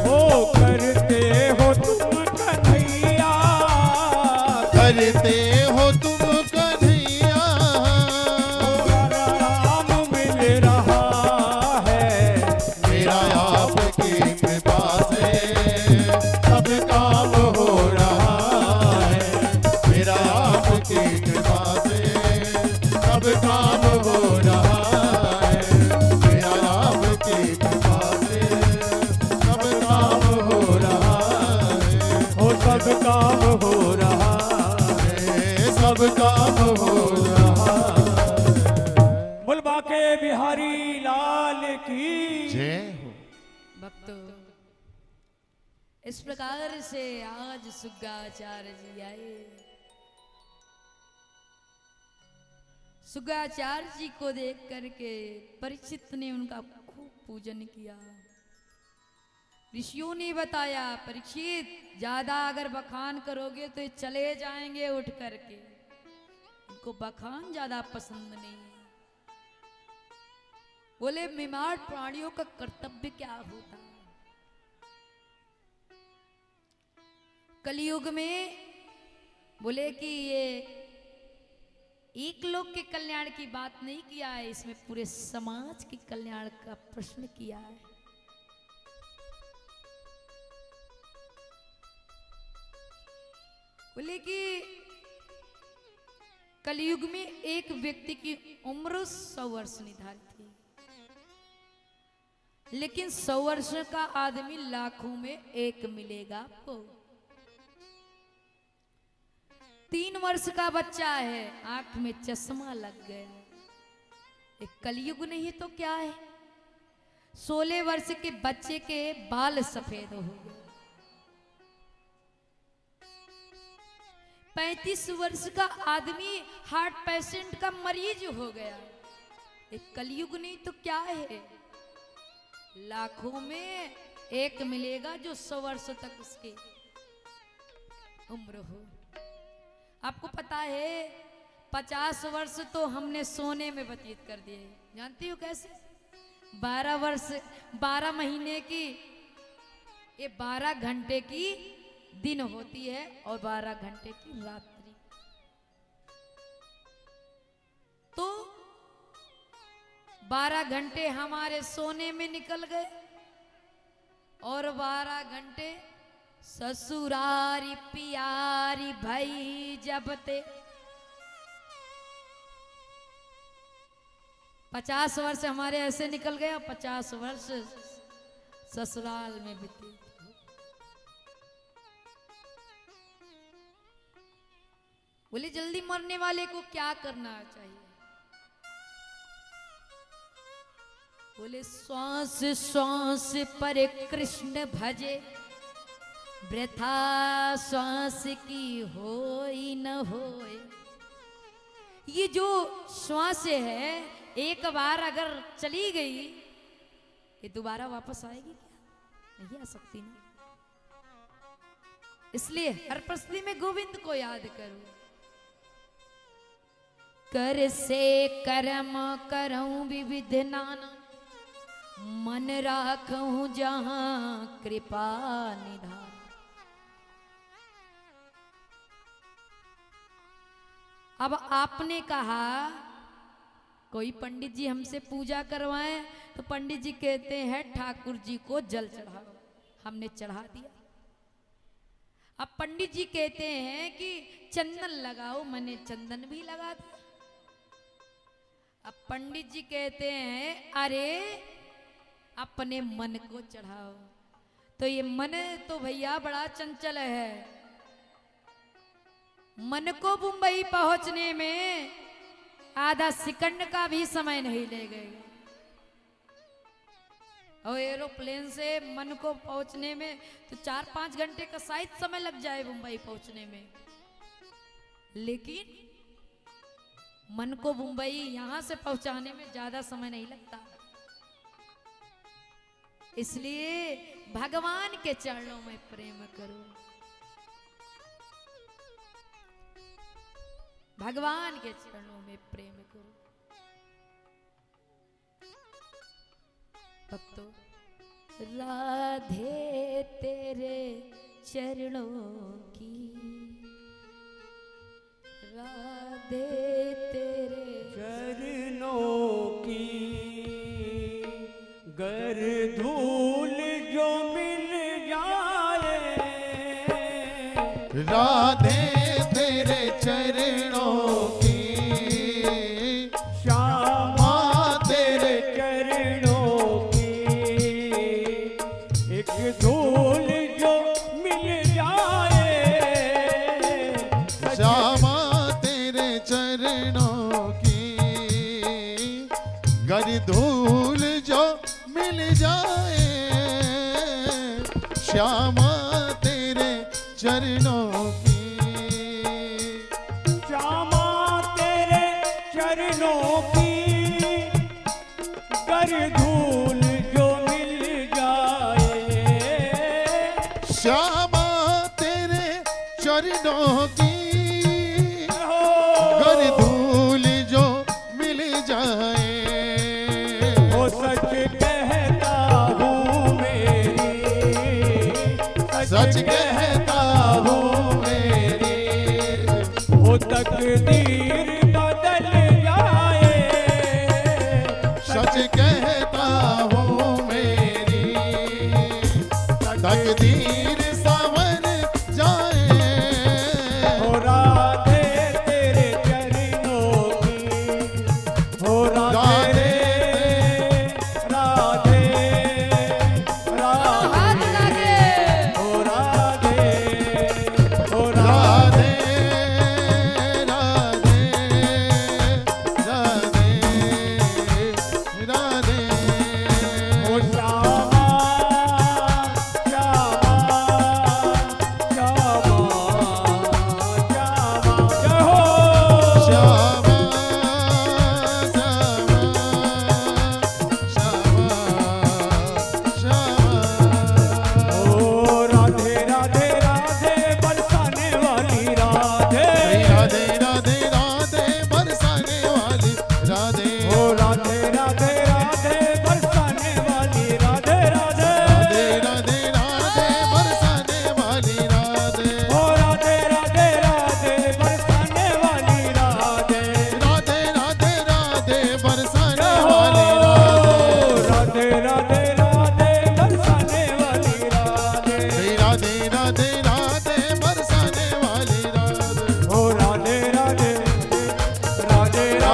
वो करते हो तुम कन्हैया, करते हो तुम कन्हैया, राम मिल रहा है। मेरा आपकी कृपा से सब काम हो रहा है। मेरा आपकी कृपा से सब काम हो रहा है। मेरा आपकी कृपा से सब काम हो रहा है। वो सब काम हो रहा है। सब काम हो रहा है। मुलबा के बिहारी लाल की जय हो। भक्तों, इस प्रकार से आज सुग्गाचार्य जी आए। सुग्गाचार्य जी को देख करके परीक्षित ने उनका खूब पूजन किया। ऋषियों ने बताया, परीक्षित ज्यादा अगर बखान करोगे तो ये चले जाएंगे उठ करके, इनको बखान ज्यादा पसंद नहीं है। बोले बीमार प्राणियों का कर्तव्य क्या होता है। कलयुग में बोले कि ये एक लोग के कल्याण की बात नहीं किया है, इसमें पूरे समाज के कल्याण का प्रश्न किया है। बोले कि कलयुग में एक व्यक्ति की उम्र 100 वर्ष निर्धारित थी, लेकिन 100 वर्ष का आदमी लाखों में एक मिलेगा आपको। 3 वर्ष का बच्चा है, आंख में चश्मा लग गया। एक कलयुग नहीं तो क्या है। 16 वर्ष के बच्चे के बाल सफेद हो गए। 35 वर्ष का आदमी हार्ट पेशेंट का मरीज हो गया। एक कलयुग नहीं तो क्या है। लाखों में एक मिलेगा जो 100 वर्ष तक उसकी उम्र हो। आपको पता है 50 वर्ष तो हमने सोने में व्यतीत कर दिए। जानती हो कैसे? 12 वर्ष 12 महीने की, ये 12 घंटे की दिन होती है और 12 घंटे की रात्रि। तो 12 घंटे हमारे सोने में निकल गए और 12 घंटे ससुरारी प्यारी भाई जब ते। 50 वर्ष हमारे ऐसे निकल गए और 50 वर्ष ससुराल में बीते। बोले जल्दी मरने वाले को क्या करना चाहिए? बोले श्वास श्वास पर कृष्ण भजे, वृथा श्वास की होई न होए। ये जो श्वास है एक बार अगर चली गई ये दोबारा वापस आएगी क्या? नहीं आ सकती ना। इसलिए हर परिस्थिति में गोविंद को याद करो। कर से कर्म करऊं विविध नाना, मन राखूं जहां कृपा निधान। अब आपने कहा कोई पंडित जी हमसे पूजा करवाएं, तो पंडित जी कहते हैं ठाकुर जी को जल चढ़ाओ। हमने चढ़ा दिया। अब पंडित जी कहते हैं कि चंदन लगाओ, मैंने चंदन भी लगा दिया। अब पंडित जी कहते हैं अरे अपने मन को चढ़ाओ। तो ये मन तो भैया बड़ा चंचल है। मन को मुंबई पहुंचने में आधा सेकंड का भी समय नहीं ले गए। और एरोप्लेन से मन को पहुंचने में तो 4-5 घंटे का शायद समय लग जाए मुंबई पहुंचने में। लेकिन मन को मुंबई यहां से पहुंचाने में ज्यादा समय नहीं लगता। इसलिए भगवान के चरणों में प्रेम करो। भगवान के चरणों में प्रेम करो। भक्तों, राधे तेरे चरणों की, राधे तेरे चरणों की, गर धूल जो मिल जाए। राधे तेरे चरणों की, श्यामा तेरे चरणों की, एक धूल जो मिल जाए। श्यामा तेरे चरणों की, गर धूल जो मिल जाए। श्यामा तेरे चरणों की, श्यामा तेरे चरणों की, गर धूल जो मिल जाए। श्यामा तेरे चरणों की, गर धूल जो मिल जाए। वो सच कहता हूँ मेरी, सच कहता हूँ मेरी, वो तकदीर बदल जाए। सच कहता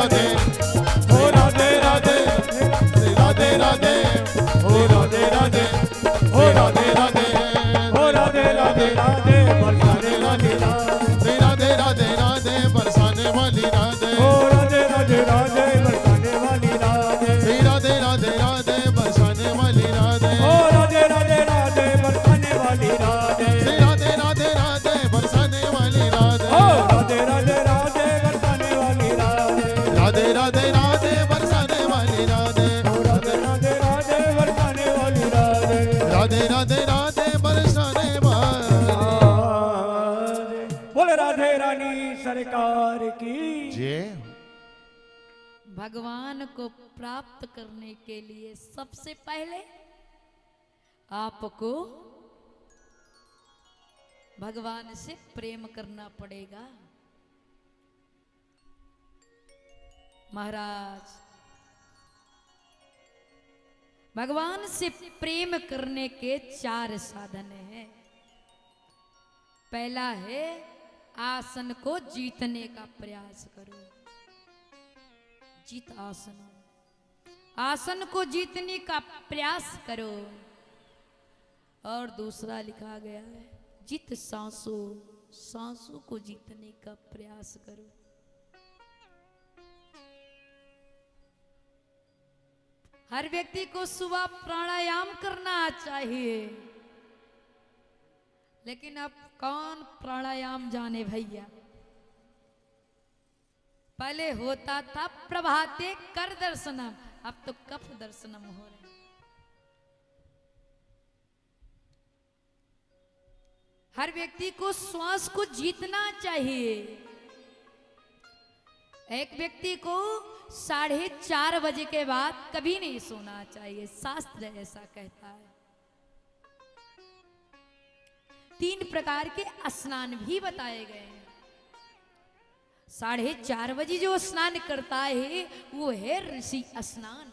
राधे ओ राधे राधे राधे राधे ओ राधे राधे ओ राधे राधे ओ राधे राधे राधे बरसाने वाली राधे राधे राधे राधे बरसाने वाली राधे ओ राधे राधे राधे बरसाने वाली राधे राधे राधे राधे बरसाने वाली राधे ओ राधे राधे राधे बरसाने वाली राधे राधे राधे राधे बरसाने वाली राधे ओ राधे राधे राधे बरसाने वाली राधे राधे राधे राधे बरसाने वाली राधे ओ राधे राधे राधे बरसाने वाली राधे राधे राधे राधे बरसाने वाली बोल राधे रानी सरकार की जय भगवान को प्राप्त करने के लिए सबसे पहले आपको भगवान से प्रेम करना पड़ेगा। महाराज, भगवान से प्रेम करने के 4 साधन हैं। पहला है आसन को जीतने का प्रयास करो। जीत आसन, आसन को जीतने का प्रयास करो। और दूसरा लिखा गया है जित सांसों, सांसों को जीतने का प्रयास करो। हर व्यक्ति को सुबह प्राणायाम करना चाहिए, लेकिन अब कौन प्राणायाम जाने भैया। पहले होता था प्रभाते कर दर्शनम, अब तो कफ दर्शनम हो रहे। हर व्यक्ति को श्वास को जीतना चाहिए। एक व्यक्ति को 4:30 बजे के बाद कभी नहीं सोना चाहिए, शास्त्र ऐसा कहता है। 3 प्रकार के स्नान भी बताए गए हैं। 4:30 बजे जो स्नान करता है वो है ऋषि स्नान।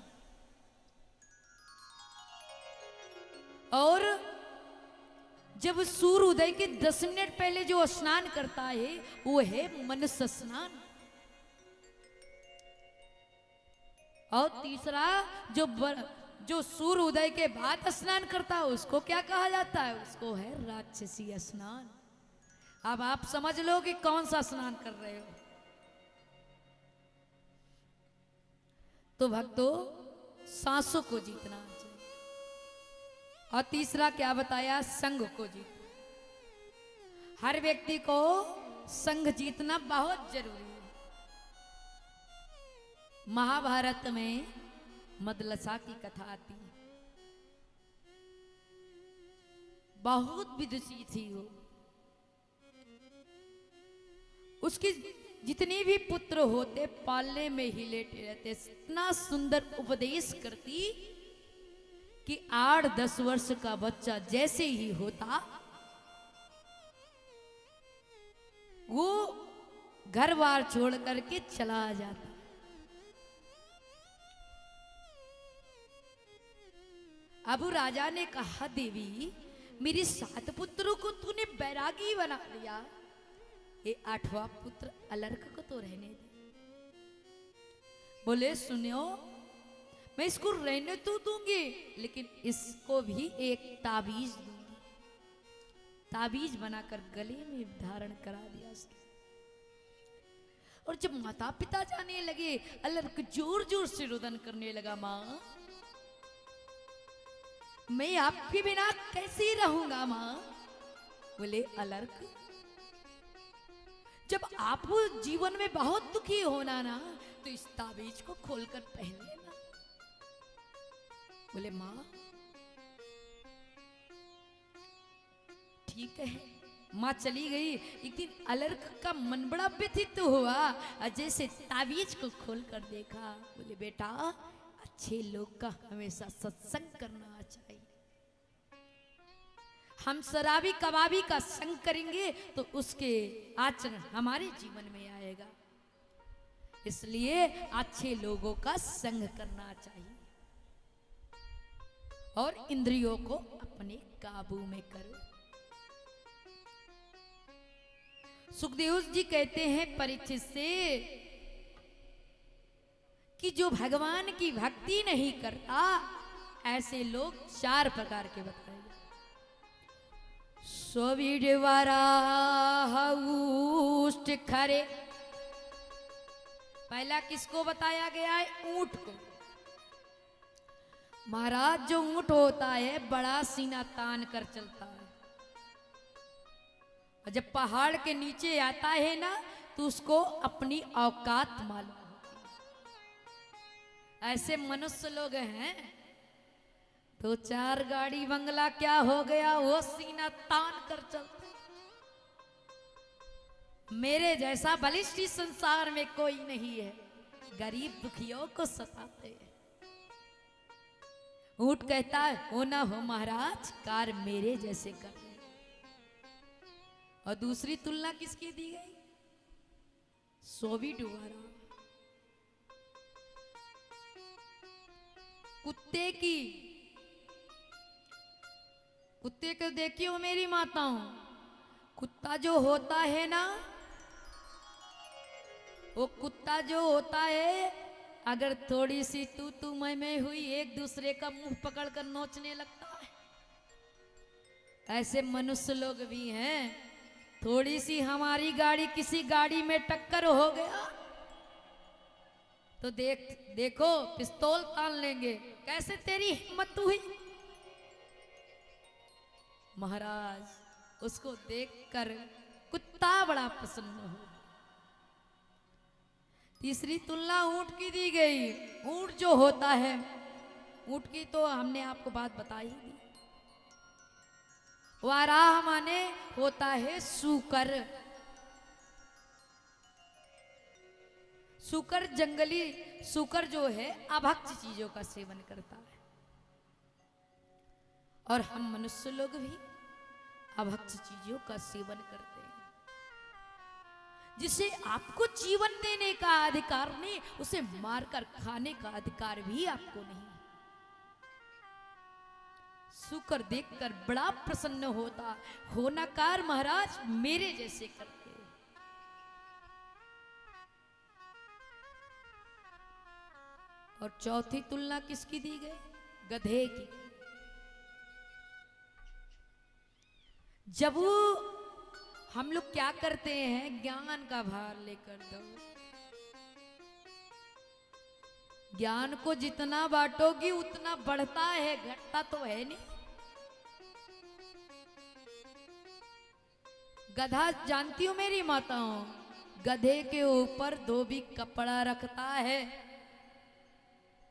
और जब सूर्य उदय के 10 मिनट पहले जो स्नान करता है वो है मनुष्य स्नान। और तीसरा जो सूर्य उदय के बाद स्नान करता है उसको क्या कहा जाता है? उसको है राक्षसी स्नान। अब आप समझ लो कि कौन सा स्नान कर रहे हो। तो भक्तों, सांसों को जीतना चाहिए। और तीसरा क्या बताया? संघ को जीतना। हर व्यक्ति को संघ जीतना बहुत जरूरी है। महाभारत में मदलसा की कथा आती है। बहुत विदुषी थी वो। उसके जितने भी पुत्र होते पालने में ही लेटे रहते। इतना सुंदर उपदेश करती कि 8-10 वर्ष का बच्चा जैसे ही होता वो घर बार छोड़ करके चला जाता। अब राजा ने कहा, देवी मेरे 7 पुत्रों को तूने बैरागी बना दिया, ये 8वां पुत्र अलर्क को तो रहने दे। बोले सुनियो, मैं इसको रहने तो दूंगी, लेकिन इसको भी एक ताबीज दूंगी। ताबीज बनाकर गले में धारण करा दिया उसके। और जब माता पिता जाने लगे, अलर्क जोर जोर से रुदन करने लगा, माँ मैं आपके बिना कैसे रहूंगा माँ। बोले अलर्क, जब आप जीवन में बहुत दुखी होना ना, तो इस ताबीज को खोलकर पहन लेना। बोले माँ ठीक है। माँ चली गई। एक दिन अलर्क का मन बड़ा व्यथित हुआ, जैसे ताबीज को खोल कर देखा। बोले बेटा, अच्छे लोग का हमेशा सत्संग करना चाहिए। हम शराबी कबाबी का संग करेंगे तो उसके आचरण हमारे जीवन में आएगा। इसलिए अच्छे लोगों का संग करना चाहिए और इंद्रियों को अपने काबू में करो। सुखदेव जी कहते हैं परीक्षित से कि जो भगवान की भक्ति नहीं करता, ऐसे लोग 4 प्रकार के बताए गए। सोविडवराहुष्ट खरे, पहला किसको बताया गया है? ऊंट को। महाराज जो ऊंट होता है बड़ा सीना तान कर चलता है, और जब पहाड़ के नीचे आता है ना तो उसको अपनी औकात मालूम होती है। ऐसे मनुष्य लोग हैं, 2-4 गाड़ी बंगला क्या हो गया, वो सीना तान कर चलते। मेरे जैसा बलिष्ठ इस संसार में कोई नहीं है, गरीब दुखियों को सताते हैं। ऊंट कहता है हो ना हो महाराज, कार मेरे जैसे कर। और दूसरी तुलना किसकी दी गई? सोविडवरा, कुत्ते की। कुत्ते को देखियो मेरी माताओं, कुत्ता जो होता है ना, वो कुत्ता जो होता है, अगर थोड़ी सी तू मैं हुई, एक दूसरे का मुंह पकड़कर नोचने लगता है। ऐसे मनुष्य लोग भी हैं, थोड़ी सी हमारी गाड़ी किसी गाड़ी में टक्कर हो गया तो देखो पिस्तौल तान लेंगे, कैसे तेरी हिम्मत हुई। महाराज उसको देखकर कुत्ता बड़ा प्रसन्न हो। तीसरी तुलना ऊंट की दी गई। ऊंट जो होता है, ऊंट की तो हमने आपको बात बताई दी। वाराह माने होता है सूकर। सूकर जंगली सूकर जो है अभक्ष चीजों का सेवन करता है, और हम मनुष्य लोग भी अभक्ष चीजों का सेवन करते हैं। जिसे आपको जीवन देने का अधिकार नहीं, उसे मारकर खाने का अधिकार भी आपको नहीं। सूकर देखकर बड़ा प्रसन्न होता, होनाकार महाराज मेरे जैसे करते। और चौथी तुलना किसकी दी गई? गधे की। जब हम लोग क्या करते हैं, ज्ञान का भार लेकर दो। ज्ञान को जितना बांटोगी उतना बढ़ता है, घटता तो है नहीं। गधा जानती हो मेरी माताओं, गधे के ऊपर धोबी कपड़ा रखता है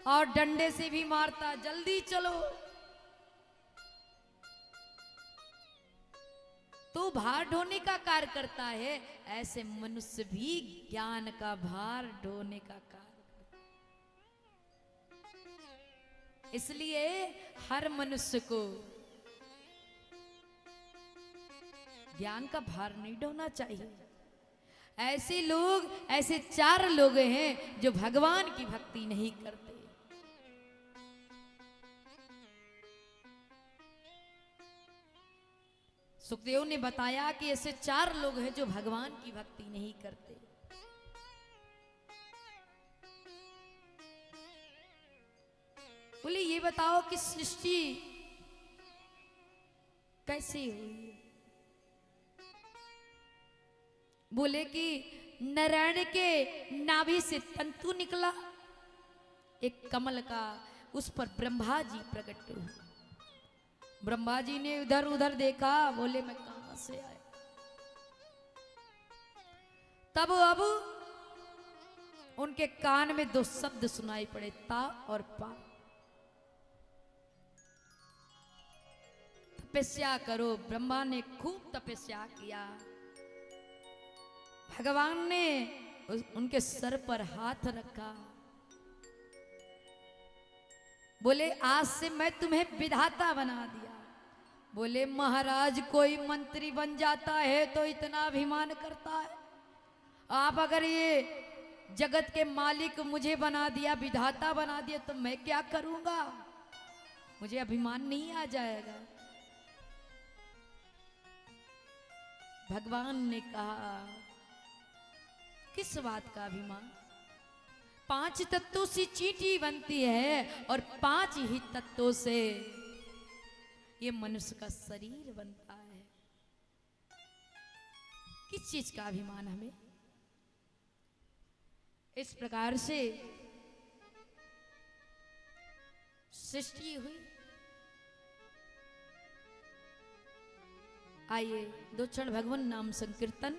और डंडे से भी मारता, जल्दी चलो। तो भार ढोने का कार्य करता है, ऐसे मनुष्य भी ज्ञान का भार ढोने का कार्य करता है। इसलिए हर मनुष्य को ज्ञान का भार नहीं ढोना चाहिए। ऐसे लोग, ऐसे 4 लोग हैं जो भगवान की भक्ति नहीं करते। सुखदेव ने बताया कि ऐसे 4 लोग हैं जो भगवान की भक्ति नहीं करते। बोले ये बताओ कि सृष्टि कैसे हुई? बोले कि नारायण के नाभि से तंतु निकला एक कमल का, उस पर ब्रह्मा जी प्रकट हुए। ब्रह्मा जी ने इधर उधर देखा, बोले मैं कहां से आया। तब अब उनके कान में 2 शब्द सुनाई पड़े, ता और पा। तपस्या करो। ब्रह्मा ने खूब तपस्या किया। भगवान ने उनके सर पर हाथ रखा, बोले आज से मैं तुम्हें विधाता बना दिया। बोले महाराज कोई मंत्री बन जाता है तो इतना अभिमान करता है, आप अगर ये जगत के मालिक मुझे बना दिया, विधाता बना दिया, तो मैं क्या करूंगा? मुझे अभिमान नहीं आ जाएगा? भगवान ने कहा किस बात का अभिमान? 5 तत्वों से चींटी बनती है और 5 ही तत्वों से ये मनुष्य का शरीर बनता है। किस चीज का अभिमान हमें? इस प्रकार से सृष्टि हुई। आइए 2 क्षण भगवान नाम संकीर्तन,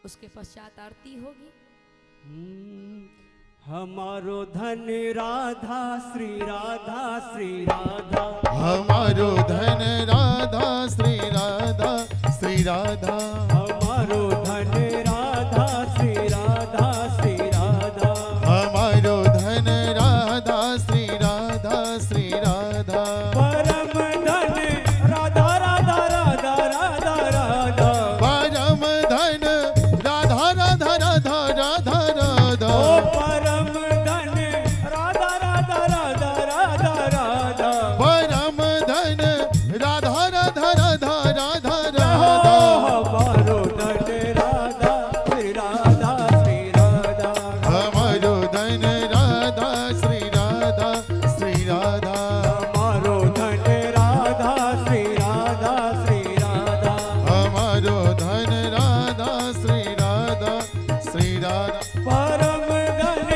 उसके पश्चात आरती होगी। हमारो धन राधा श्री राधा श्री राधा, हमारो धन राधा श्री राधा श्री राधा, हमारो धन राधा श्री राधा श्री राधा, हमारो धन राधा श्री राधा श्री राधा, परम धन राधा राधा राधा राधा राधा, परम धन राधा राधा राधा राधा राधा, ओ परम धन राधा राधा राधा राधा राधा, परम धन राधा राधा राधा राधा हो राधा, हमारो धन राधा श्री राधा श्री राधा, हमारो धन राधा श्री राधा श्री राधा, हमारो धन राधा श्री राधा श्री राधा, हमारो धन राधा श्री राधा श्री राधा, परम धन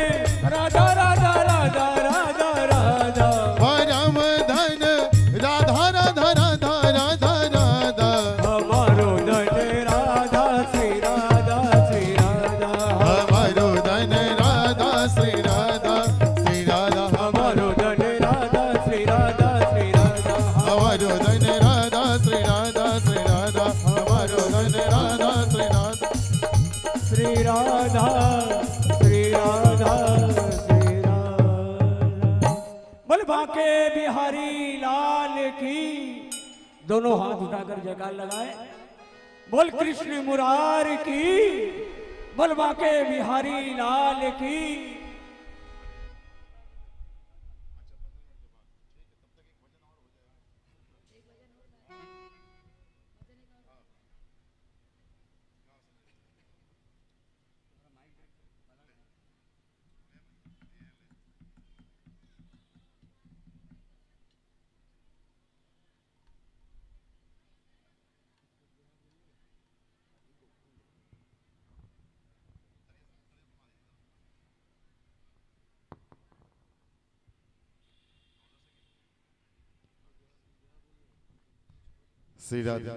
राधा राधा राधा राधा राधा, परम धन राधा राधा राधा राधा राधा, हमारो धन राधा श्री राधा श्री राधा, हमारो धन राधा श्री राधा श्री राधा, हमारो धन राधा श्री राधा श्री राधा, हमारो धन राधा श्री राधा श्री राधा, हमारो धन राधा श्री राधा, श्री राधा श्री राधा श्री राधा। बोल बांके बिहारी लाल की, दोनों हाथ उठाकर जयकार लगाए। बोल कृष्ण मुरार की, बोल बांके बिहारी लाल की। श्री राधा।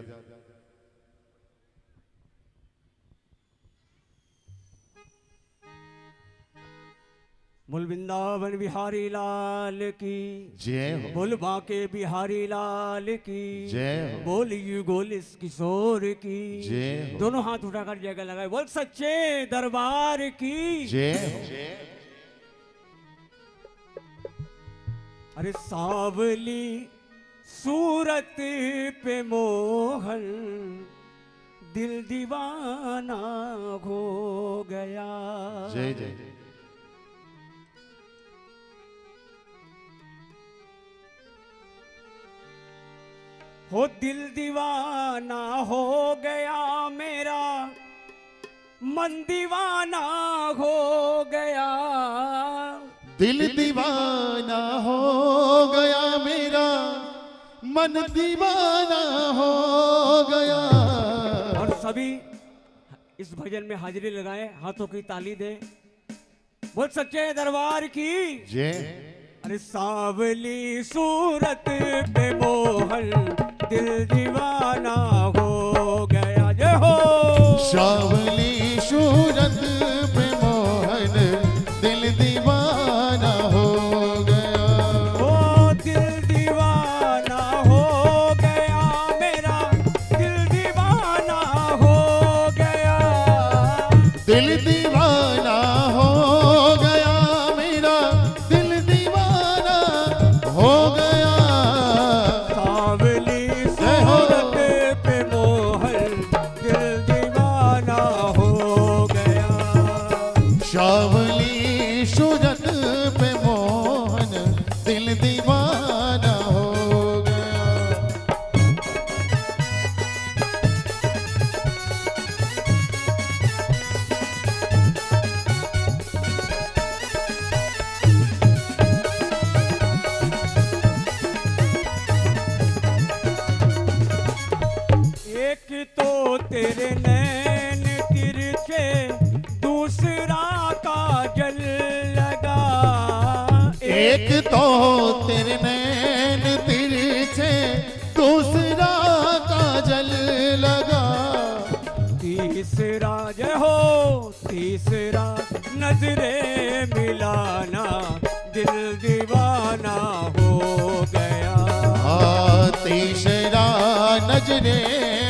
बोल वृंदावन बिहारी लाल की जय हो, बोल बांके बिहारी लाल की जय हो, बोल युगोल इस किशोर की जय हो, दोनों हाथ उठाकर जयकार लगाए। बोल सच्चे दरबार की जय हो, अरे सांवली सूरत पे मोहन दिल दीवाना हो गया। जय जय। हो दिल दीवाना हो गया मेरा, मन दीवाना हो गया। दिल दीवाना हो गया मेरा, मन दीवाना हो गया। और सभी इस भजन में हाजिरी लगाए, हाथों की ताली दे। बोल सच्चे दरबार की जय। अरे सांवली सूरत पे मोहन दिल दीवाना हो गया। जय हो। सांवली सूरत पे मोहन दिल दीवाना हो गया। ओ दिल दीवाना हो गया मेरा, दिल दीवाना हो गया। दिल दीवाना हो गया मेरा, दिल दीवाना हो गया। सांवली सूरत पे मोहन दिल दीवाना हो गया। सांवली सूरत पे मोहन दिल दीवाना हो गया। एक तो तेरे नैन तिरछे, दूसरा काजल लगा। तीसरा जय हो, तीसरा नजरे मिलाना, दिल दीवाना हो गया। तीसरा नजरे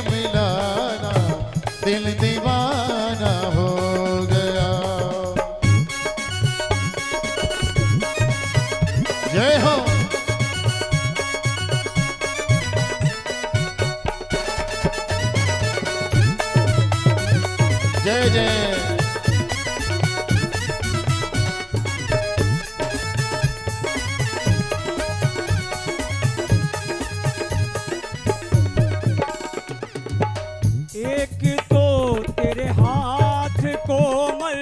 मिलाना, दिल दीवाना हो गया। जय हो। जय जय। एक तो तेरे हाथ कोमल,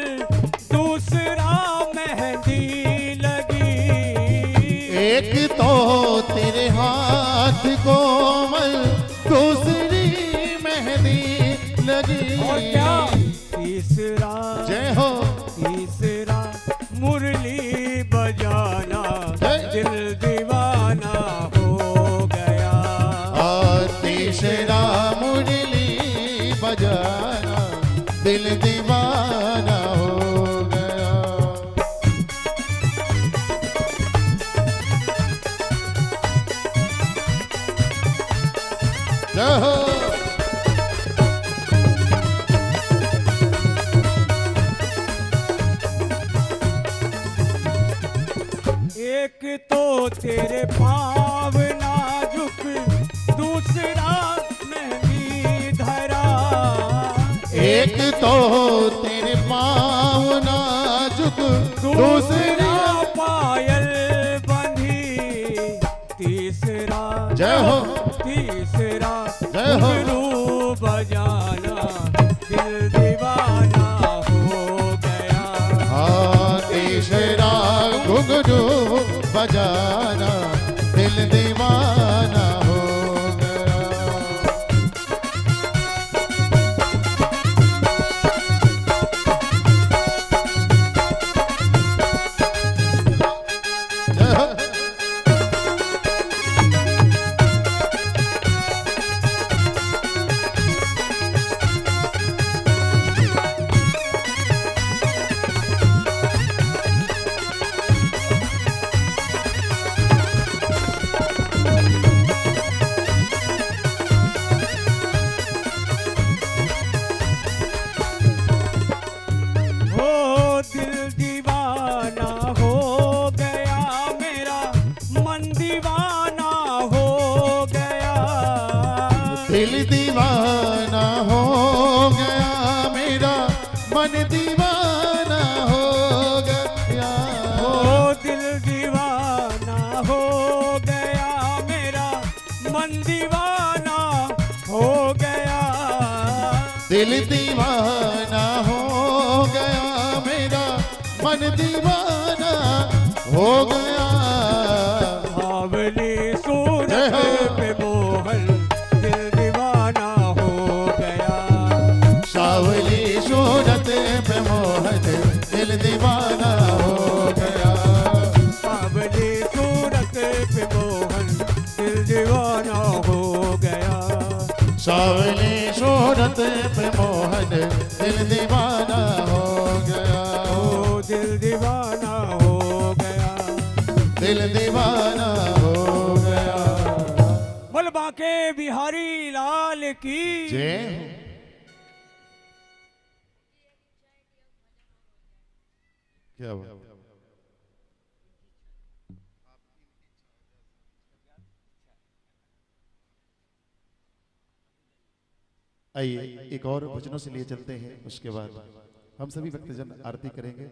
दूसरा मेहंदी लगी। एक तो तेरे हाथ कोमल, दूसरी मेहंदी लगी। और क्या तीसरा जय हो। तीसरा मुरली बजाना, जय। दिल दीवाना हो गया। और तीसरा मुरली बजाना, दिल दीवाना हो गया। जय हो। एक तो तेरे पाँव नाजुक, दूसरा मेहंदी धरा। एक तो तेरे पाँव नाजुक, दूसरा पायल बंधी। तीसरा जय हो। तीसरा जय हो। घुंघरू बजाना, दिल दीवाना हो गया। तीसरा घुंघरू बजाना, दिल दीवाना हो गया। जय हो। हो दिल दीवाना हो गया मेरा, मन दीवाना हो गया। दिल दीवाना हो गया मेरा, मन दीवाना हो गया। हो दिल दीवाना हो गया मेरा, मन दीवाना हो गया। दिल दीवाना हो गया मेरा, मन दीवाना हो गया। बावली सूरत जय हो। पे मोहन, दिल दीवाना हो गया। सावली सूरत पे मोहन, दिल दीवाना हो गया। बावली सूरत पे मोहन, दिल दीवाना हो गया। सावली सूरत पे मोहन, दिल दीवाना हो गया। ओ दिल दीवाना हो गया। दिल दीवाना हो गया। बोल बाके बिहारी लाल की। जय हो। क्या हुआ? आइए एक और भजनों से लिए चलते हैं, उसके बाद हम सभी भक्तजन आरती करेंगे।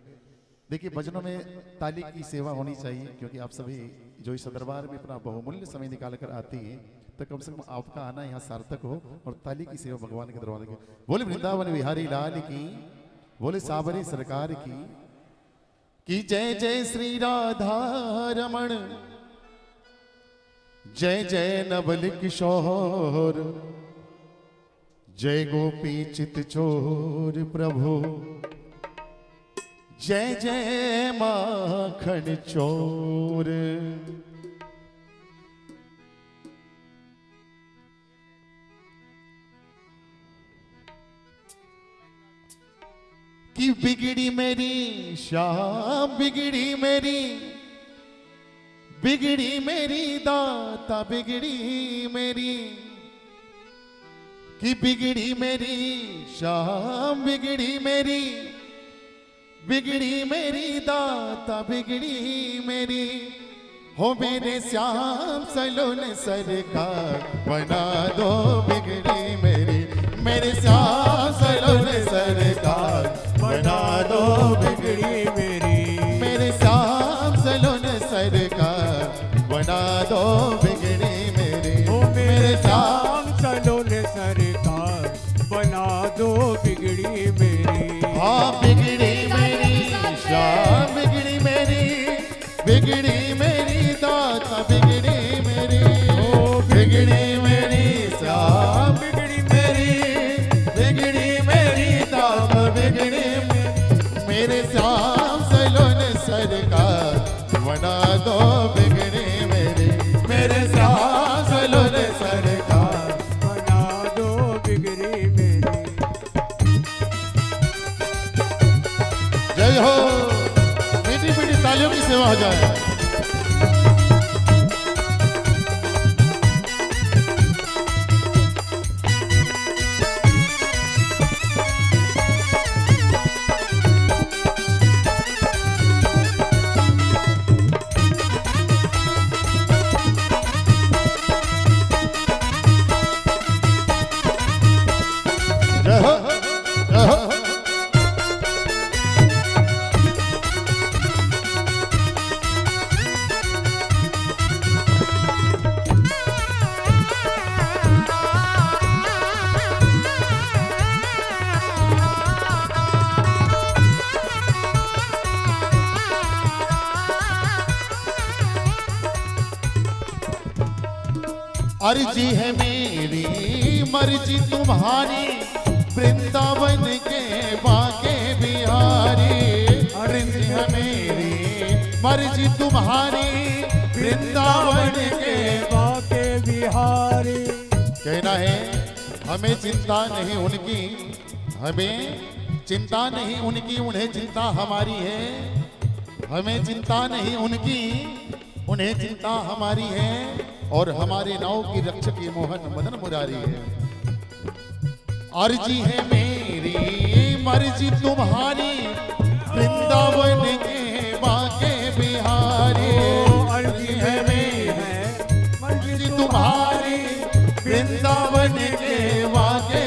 देखिए भजनों में ताली की सेवा होनी चाहिए, क्योंकि आप सभी जो इस दरबार में अपना बहुमूल्य समय निकाल कर आती हैं, तो कम से कम आपका आना यहाँ सार्थक हो और ताली की सेवा भगवान के दरबार की। बोले वृंदावन बिहारी लाल की, बोले साबरी सरकार की जय जय श्री राधा रमण, जय जय नवल किशोर, जय गोपी चित चोर प्रभु, जय जय माखन चोर। कि बिगड़ी मेरी शाम, बिगड़ी मेरी दाता, बिगड़ी मेरी, कि बिगड़ी मेरी शाम, बिगड़ी मेरी दाता, बिगड़ी मेरी। हो मेरे श्याम सलोन सरकार बना दो बिगड़ी मेरी, मेरे श्याम सलोन सरकार बना दो बिगड़ी मेरी, मेरे श्याम सलोन सरकार बना दो बिगड़ी मेरी, मेरे श्याम सलोन सरकार बना दो बिगड़ी मेरी। हाँ बिगड़ी मेरी शाम, बिगड़ी मेरी दाता, बिगड़ी मेरी, बिगड़ी मेरी शाम, बिगड़ी मेरी दाता, बिगड़ी मेरे श्याम सलोन सरकार बना दो बिगड़ी मेरी, मेरे श्याम सलोन सरकार बना दो बिगड़ी मेरी। जय हो। मीठी मीठी तालियों की सेवा हो जाए। जय हो, जय हो। अर्जी है मेरी मर्जी तुम्हारी, वृंदावन के बाके बिहारी। अर्जी है मेरी मर्जी तुम्हारी, वृंदावन के बाके बिहारी। कहना है हमें चिंता नहीं उनकी, हमें चिंता नहीं उनकी, उन्हें चिंता हमारी है। हमें चिंता नहीं उनकी, उन्हें चिंता हमारी है। और हमारे नाव की रक्षक ये मोहन मदन मुरारी है। अर्जी है मेरी मर्जी तुम्हारी, वृंदावन के बाके बिहारी। अर्जी है मेरी मर्जी तुम्हारी, वृंदावन के बाके।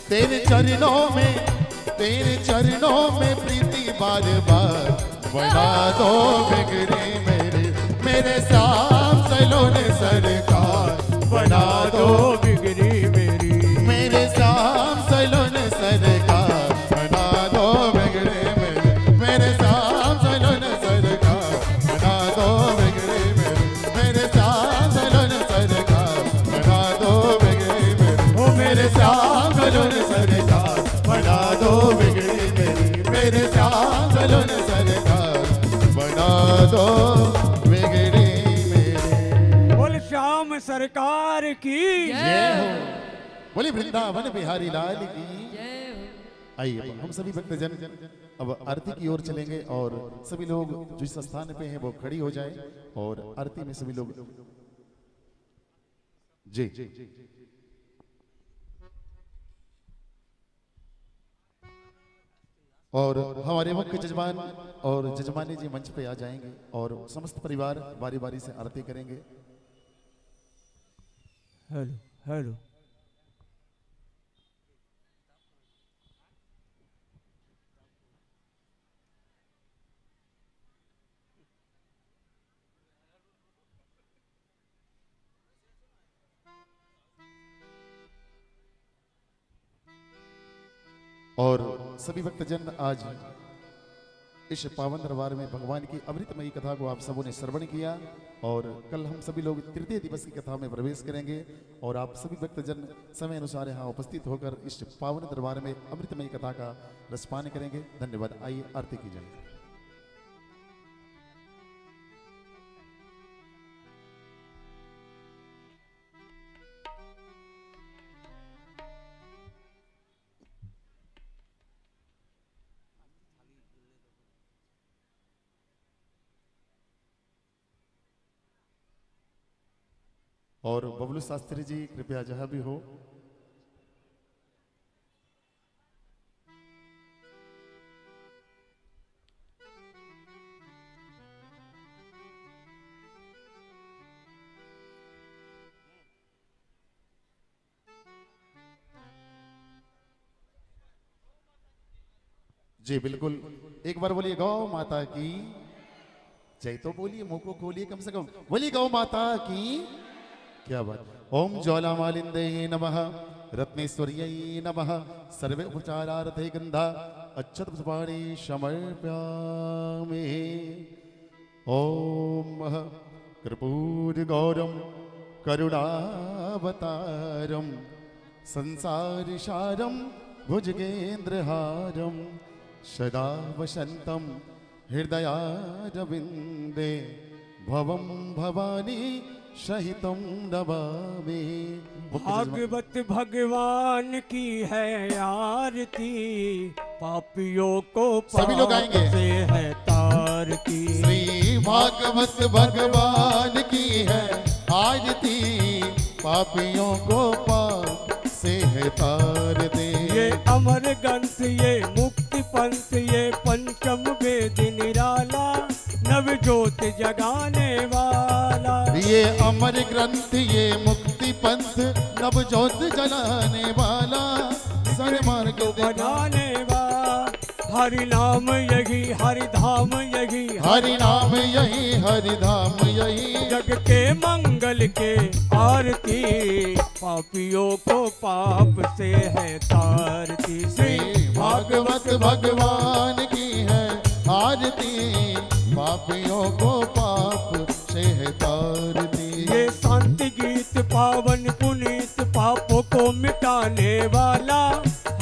तेरे चरणों में प्रीति बार बार बना दो बिगड़ी मेरी, मेरे श्याम सलोन सरकार बना दो बिगड़ी मेरी, मेरे श्याम सलोन सरकार बना दो बिगड़ी मेरी, मेरे श्याम सलोन सरकार बना दो बिगड़ी मेरी, मेरे श्याम सलोन सरकार बना दो बिगड़ी मेरी, ओ मेरे श्याम सलोन सरकार बना दो बिगड़ी मेरी, मेरे श्याम सलोन सरकार बना दो बिगड़ी मेरी। बोल श्याम सरकार की जय हो। बोले वृंदावन बिहारी लाल की। जय हो। आइए अब हम सभी भक्तजन अब आरती की ओर चलेंगे और सभी लोग जो इस स्थान पे हैं वो खड़ी हो जाएं और आरती में सभी लोग जी। और हमारे मुख्य जजमान और जजमानी जी मंच पे आ जाएंगे और समस्त परिवार बारी बारी से आरती करेंगे। Hello hello. और सभी भक्तजन आज इस पावन दरबार में भगवान की अमृतमयी कथा को आप सबों ने श्रवण किया और कल हम सभी लोग तृतीय दिवस की कथा में प्रवेश करेंगे और आप सभी भक्तजन समय अनुसार यहाँ उपस्थित होकर इस पावन दरबार में अमृतमयी कथा का रसपान करेंगे। धन्यवाद। आइए आरती की जाए। और बबलू शास्त्री जी कृपया जहां भी हो जी बिल्कुल। एक बार बोलिए गौ माता की जय। तो बोलिए, मुंह को खोलिए कम से कम, बोलिए गौ माता की। क्या बात। ओम ज्वालामालिंदे नमः, रत्नेश्वर्यै नमः, सर्वे उपचारार्थे गंधा अक्षत पुष्पाणि समर्पयामि। ओम कर्पूर गौरम करुणावतारम संसारसारम भुजगेन्द्रहारम सदा वसंतम हृदयारविंदे भवम भवानी सहितम नमामि। भागवत भगवान की है आरती, पापियों को सभी लोग आएंगे। से है तारती। श्री भागवत भगवान की है आरती, पापियों को पाप से है तारती। ये अमर ग्रंथ, ये मुक्ति पंथ, ये पंचम वेद निराला, नव ज्योत जगाने वाला। ये अमर ग्रंथ, ये मुक्ति पंथ, नव ज्योत जलाने वाला, सन्मार्ग बनाने वाला। हरि नाम यही, हरि धाम यही, हरि नाम यही, हरि धाम यही, जग के मंगल के आरती, पापियों को पाप से है तारती। श्री भागवत भगवान की है आरती, पापियों को पाप से है तारती। ये शांति गीत पावन पुनीत, पापों को मिटाने वाला,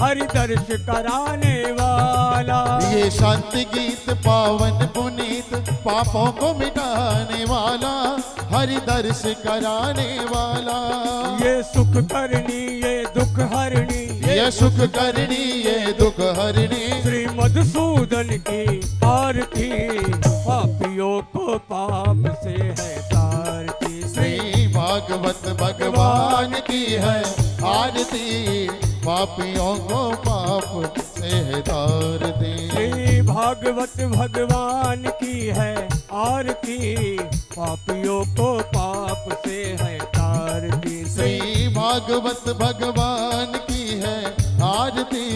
हरि दर्श कराने वाला। ये शांति गीत पावन पुनीत, पापों को मिटाने वाला, हरि दर्श कराने वाला। ये सुख करनी, ये दुख हरणी, ये सुख करनी, ये दुख हरणी, श्री मधुसूदन की आरती, पापियों को पाप से है तारती। श्री भागवत भगवान की है आरती, पापियों को पाप से है तारती। श्री भागवत भगवान की है आरती, पापियों को पाप से है तारती। श्री भागवत भगवान की है आरती,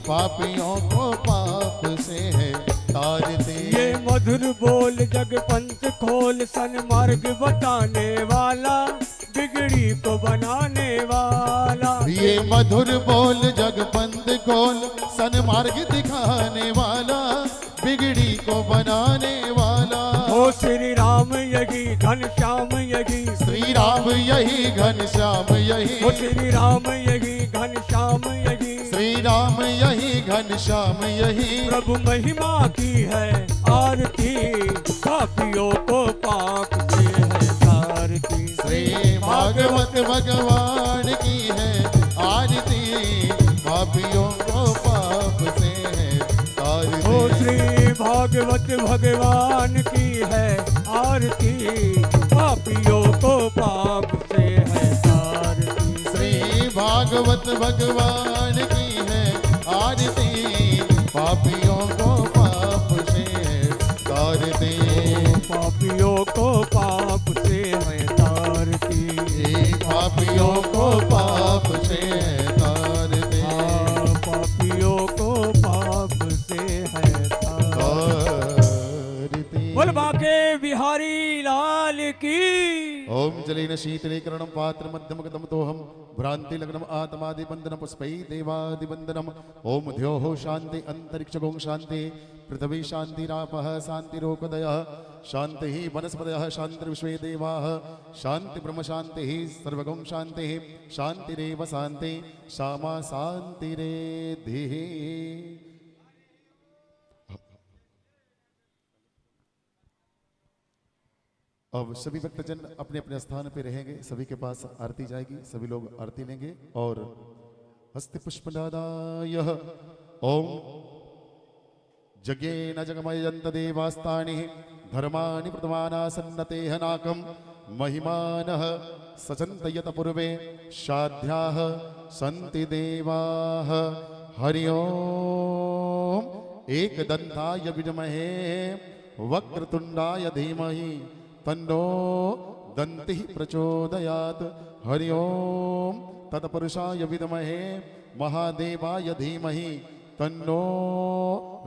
पापियों को पाप से है तारती। ये मधुर बोल जग पंथ खोल, सन्मार्ग बताने वाला, बिगड़ी को बनाने वाला। ये मधुर बोल जग पंथ खोल, सन्मार्ग दिखाने वाला, बिगड़ी को बनाने वाला। ओ श्री राम यही, घनश्याम यही, श्री राम यही, घनश्याम यही, ओ श्री राम यही, घनश्याम यही, श्री राम यही, घनश्याम यही, प्रभु महिमा की है आरती, पापियों को पाप से है तारती। श्री भागवत भगवान की है आरती, पापियों को पाप से है तारती। ओ श्री भागवत भगवान की है आरती, पापियों को पाप से है तारती। श्री भागवत भगवान की है आरती, पापियों को पाप से है तारती। पापियों को पाप से है तारती। पापियों को पाप से है तारती। पापियों को पाप से है तारती। तारती। बोल बाके बिहारी लाल की। ओम जलेन शीतलीकरणं पात्र मध्यमगतम तोहम भ्रांति लग्नम आत्मादि बंधन पुष्पै देवादि बंधनम ओम द्योः शांति अंतरिक्ष गों शांति पृथ्वी शांतिरापः शांतिरोपदयः शांति वनस्पतयः शांतिर्विश्वे देवाः शांति ब्रह्म शांति सर्वगुं शांति शांतिरेव शांति सामा शांतिरेधिः। अब सभी भक्तजन अपने अपने स्थान पे रहेंगे, सभी के पास आरती जाएगी, सभी लोग आरती लेंगे। और हस्ति पुष्पदाय ओम जज्ञेन जगमयन्त देवास्तानि धर्माणि प्रथमानासन्नतेह नाकं महिमानः सचन्तयत पूर्वे शाध्याः सन्ति देवाः। हरि ओम एकदन्ताय विद्महे वक्रतुण्डाय धीमहि तन्नो दन्तिः प्रचोदयात्। हरि ओम तत्पुरुषाय विद्महे महादेवाय धीमहि तन्नो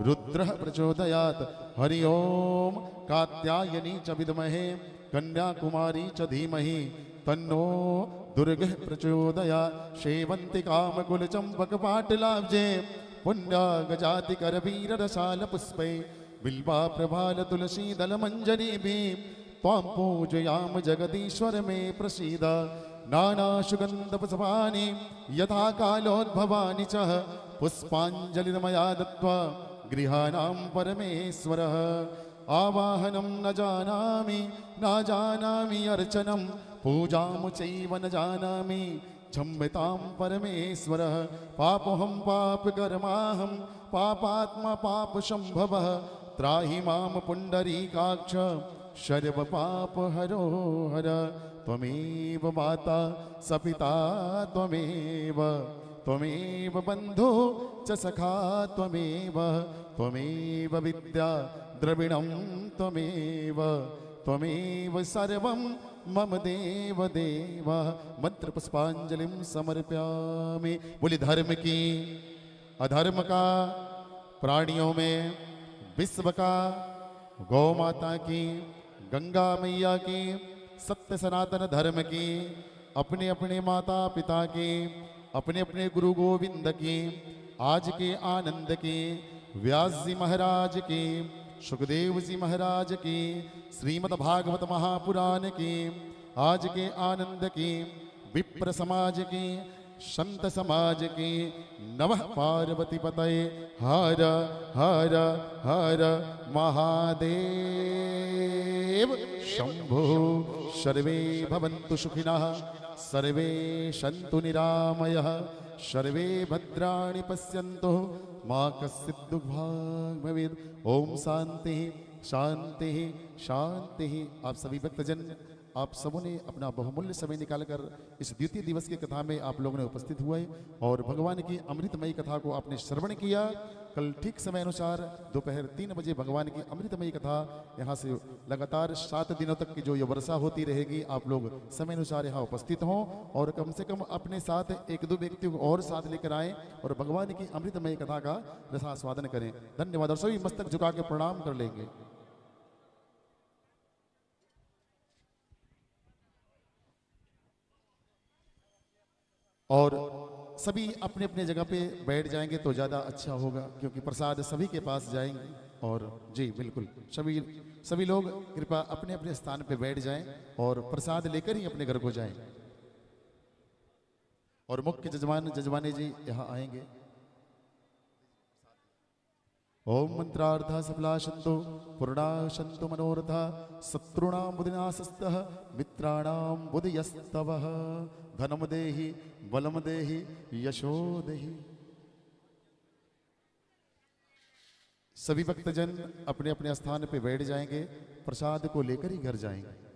रुद्रः प्रचोदयात्। हरि ओम कात्यायनी च विद्महे कन्याकुमारी च धीमहि तन्नो दुर्गः प्रचोदयात्। शेवन्ति कामकुलचम्पकपाटलाब्जे पुण्यागजाति करवीररसाल पुष्पै बिल्वा प्रभाल तुलसी दल मंजरीभिः त्वां पूजयाम जगदीश्वर मे प्रसीद। नाना सुगंध पुष्पाणि यथा कालोद्भवानि च पुष्पाञ्जलिर्मया दत्त्वा गृहाणां परमेश्वरः। आवाहनं न जानामि अर्चनं पूजां चैव न जानामि क्षम्यतां परमेश्वरः। पापोऽहं पापकर्माहं पापात्मा पापसंभवः त्राहि मां पुण्डरीकाक्ष सर्वपापहरो हर। त्वमेव माता स पिता त्वमेव बन्धु च सखा त्वमेव विद्या द्रविणं त्वमेव सर्वं मम देव देव। मंत्र पुष्पांजलिं समर्पयामि। बोली धर्म की अधर्म का, प्राणियों में विश्व का, गौ माता की, गंगा मैया की, सत्य सनातन धर्म की, अपने अपने माता पिता की, अपने अपने गुरु गोविंद की, आज के आनंद की, व्यास जी महाराज की, सुखदेव जी महाराज की, श्रीमद् भागवत महापुराण की, आज के आनंद की, विप्र समाज की, संत समाज की, नमः पार्वती पतये हर हर हर महादेव शंभो। सर्वे भवन्तु सुखिनः सर्वे सन्तु निरामयः सर्वे भद्राणि पश्यन्तु मा कश्चित् दुर्भाग् भवेत्। ओम शांति शांति शांति। आप सभी भक्तजन, आप सबों ने अपना बहुमूल्य समय निकालकर इस द्वितीय दिवस की कथा में आप लोगों ने उपस्थित हुए और भगवान की अमृतमयी कथा को आपने श्रवण किया। कल ठीक समय अनुसार दोपहर 3 बजे भगवान की अमृतमयी कथा यहाँ से लगातार 7 दिनों तक की जो ये वर्षा होती रहेगी, आप लोग समय अनुसार यहाँ उपस्थित हों और कम से कम अपने साथ 1-2 व्यक्तियों को और साथ लेकर आएँ और भगवान की अमृतमयी कथा का रसास्वादन करें। धन्यवाद। और सभी मस्तक झुका के प्रणाम कर लेंगे। और सभी अपने अपने जगह पे बैठ जाएंगे तो ज़्यादा अच्छा होगा, क्योंकि प्रसाद सभी के पास जाएंगे। और जी बिल्कुल सभी लोग कृपया अपने अपने स्थान पे बैठ जाएं और प्रसाद लेकर ही अपने घर को जाएं। और मुख्य जजमाने जी यहाँ आएंगे। ओम मंत्रार्था सफलाशंतो पूर्णाशंतो मनोरथा शत्रुणां बुद्धिनाशस्तः मित्राणां बुद्धियस्तवः धनम देहि बलम देहि यशो देहि। सभी भक्तजन अपने अपने स्थान पे बैठ जाएंगे, प्रसाद को लेकर ही घर जाएंगे।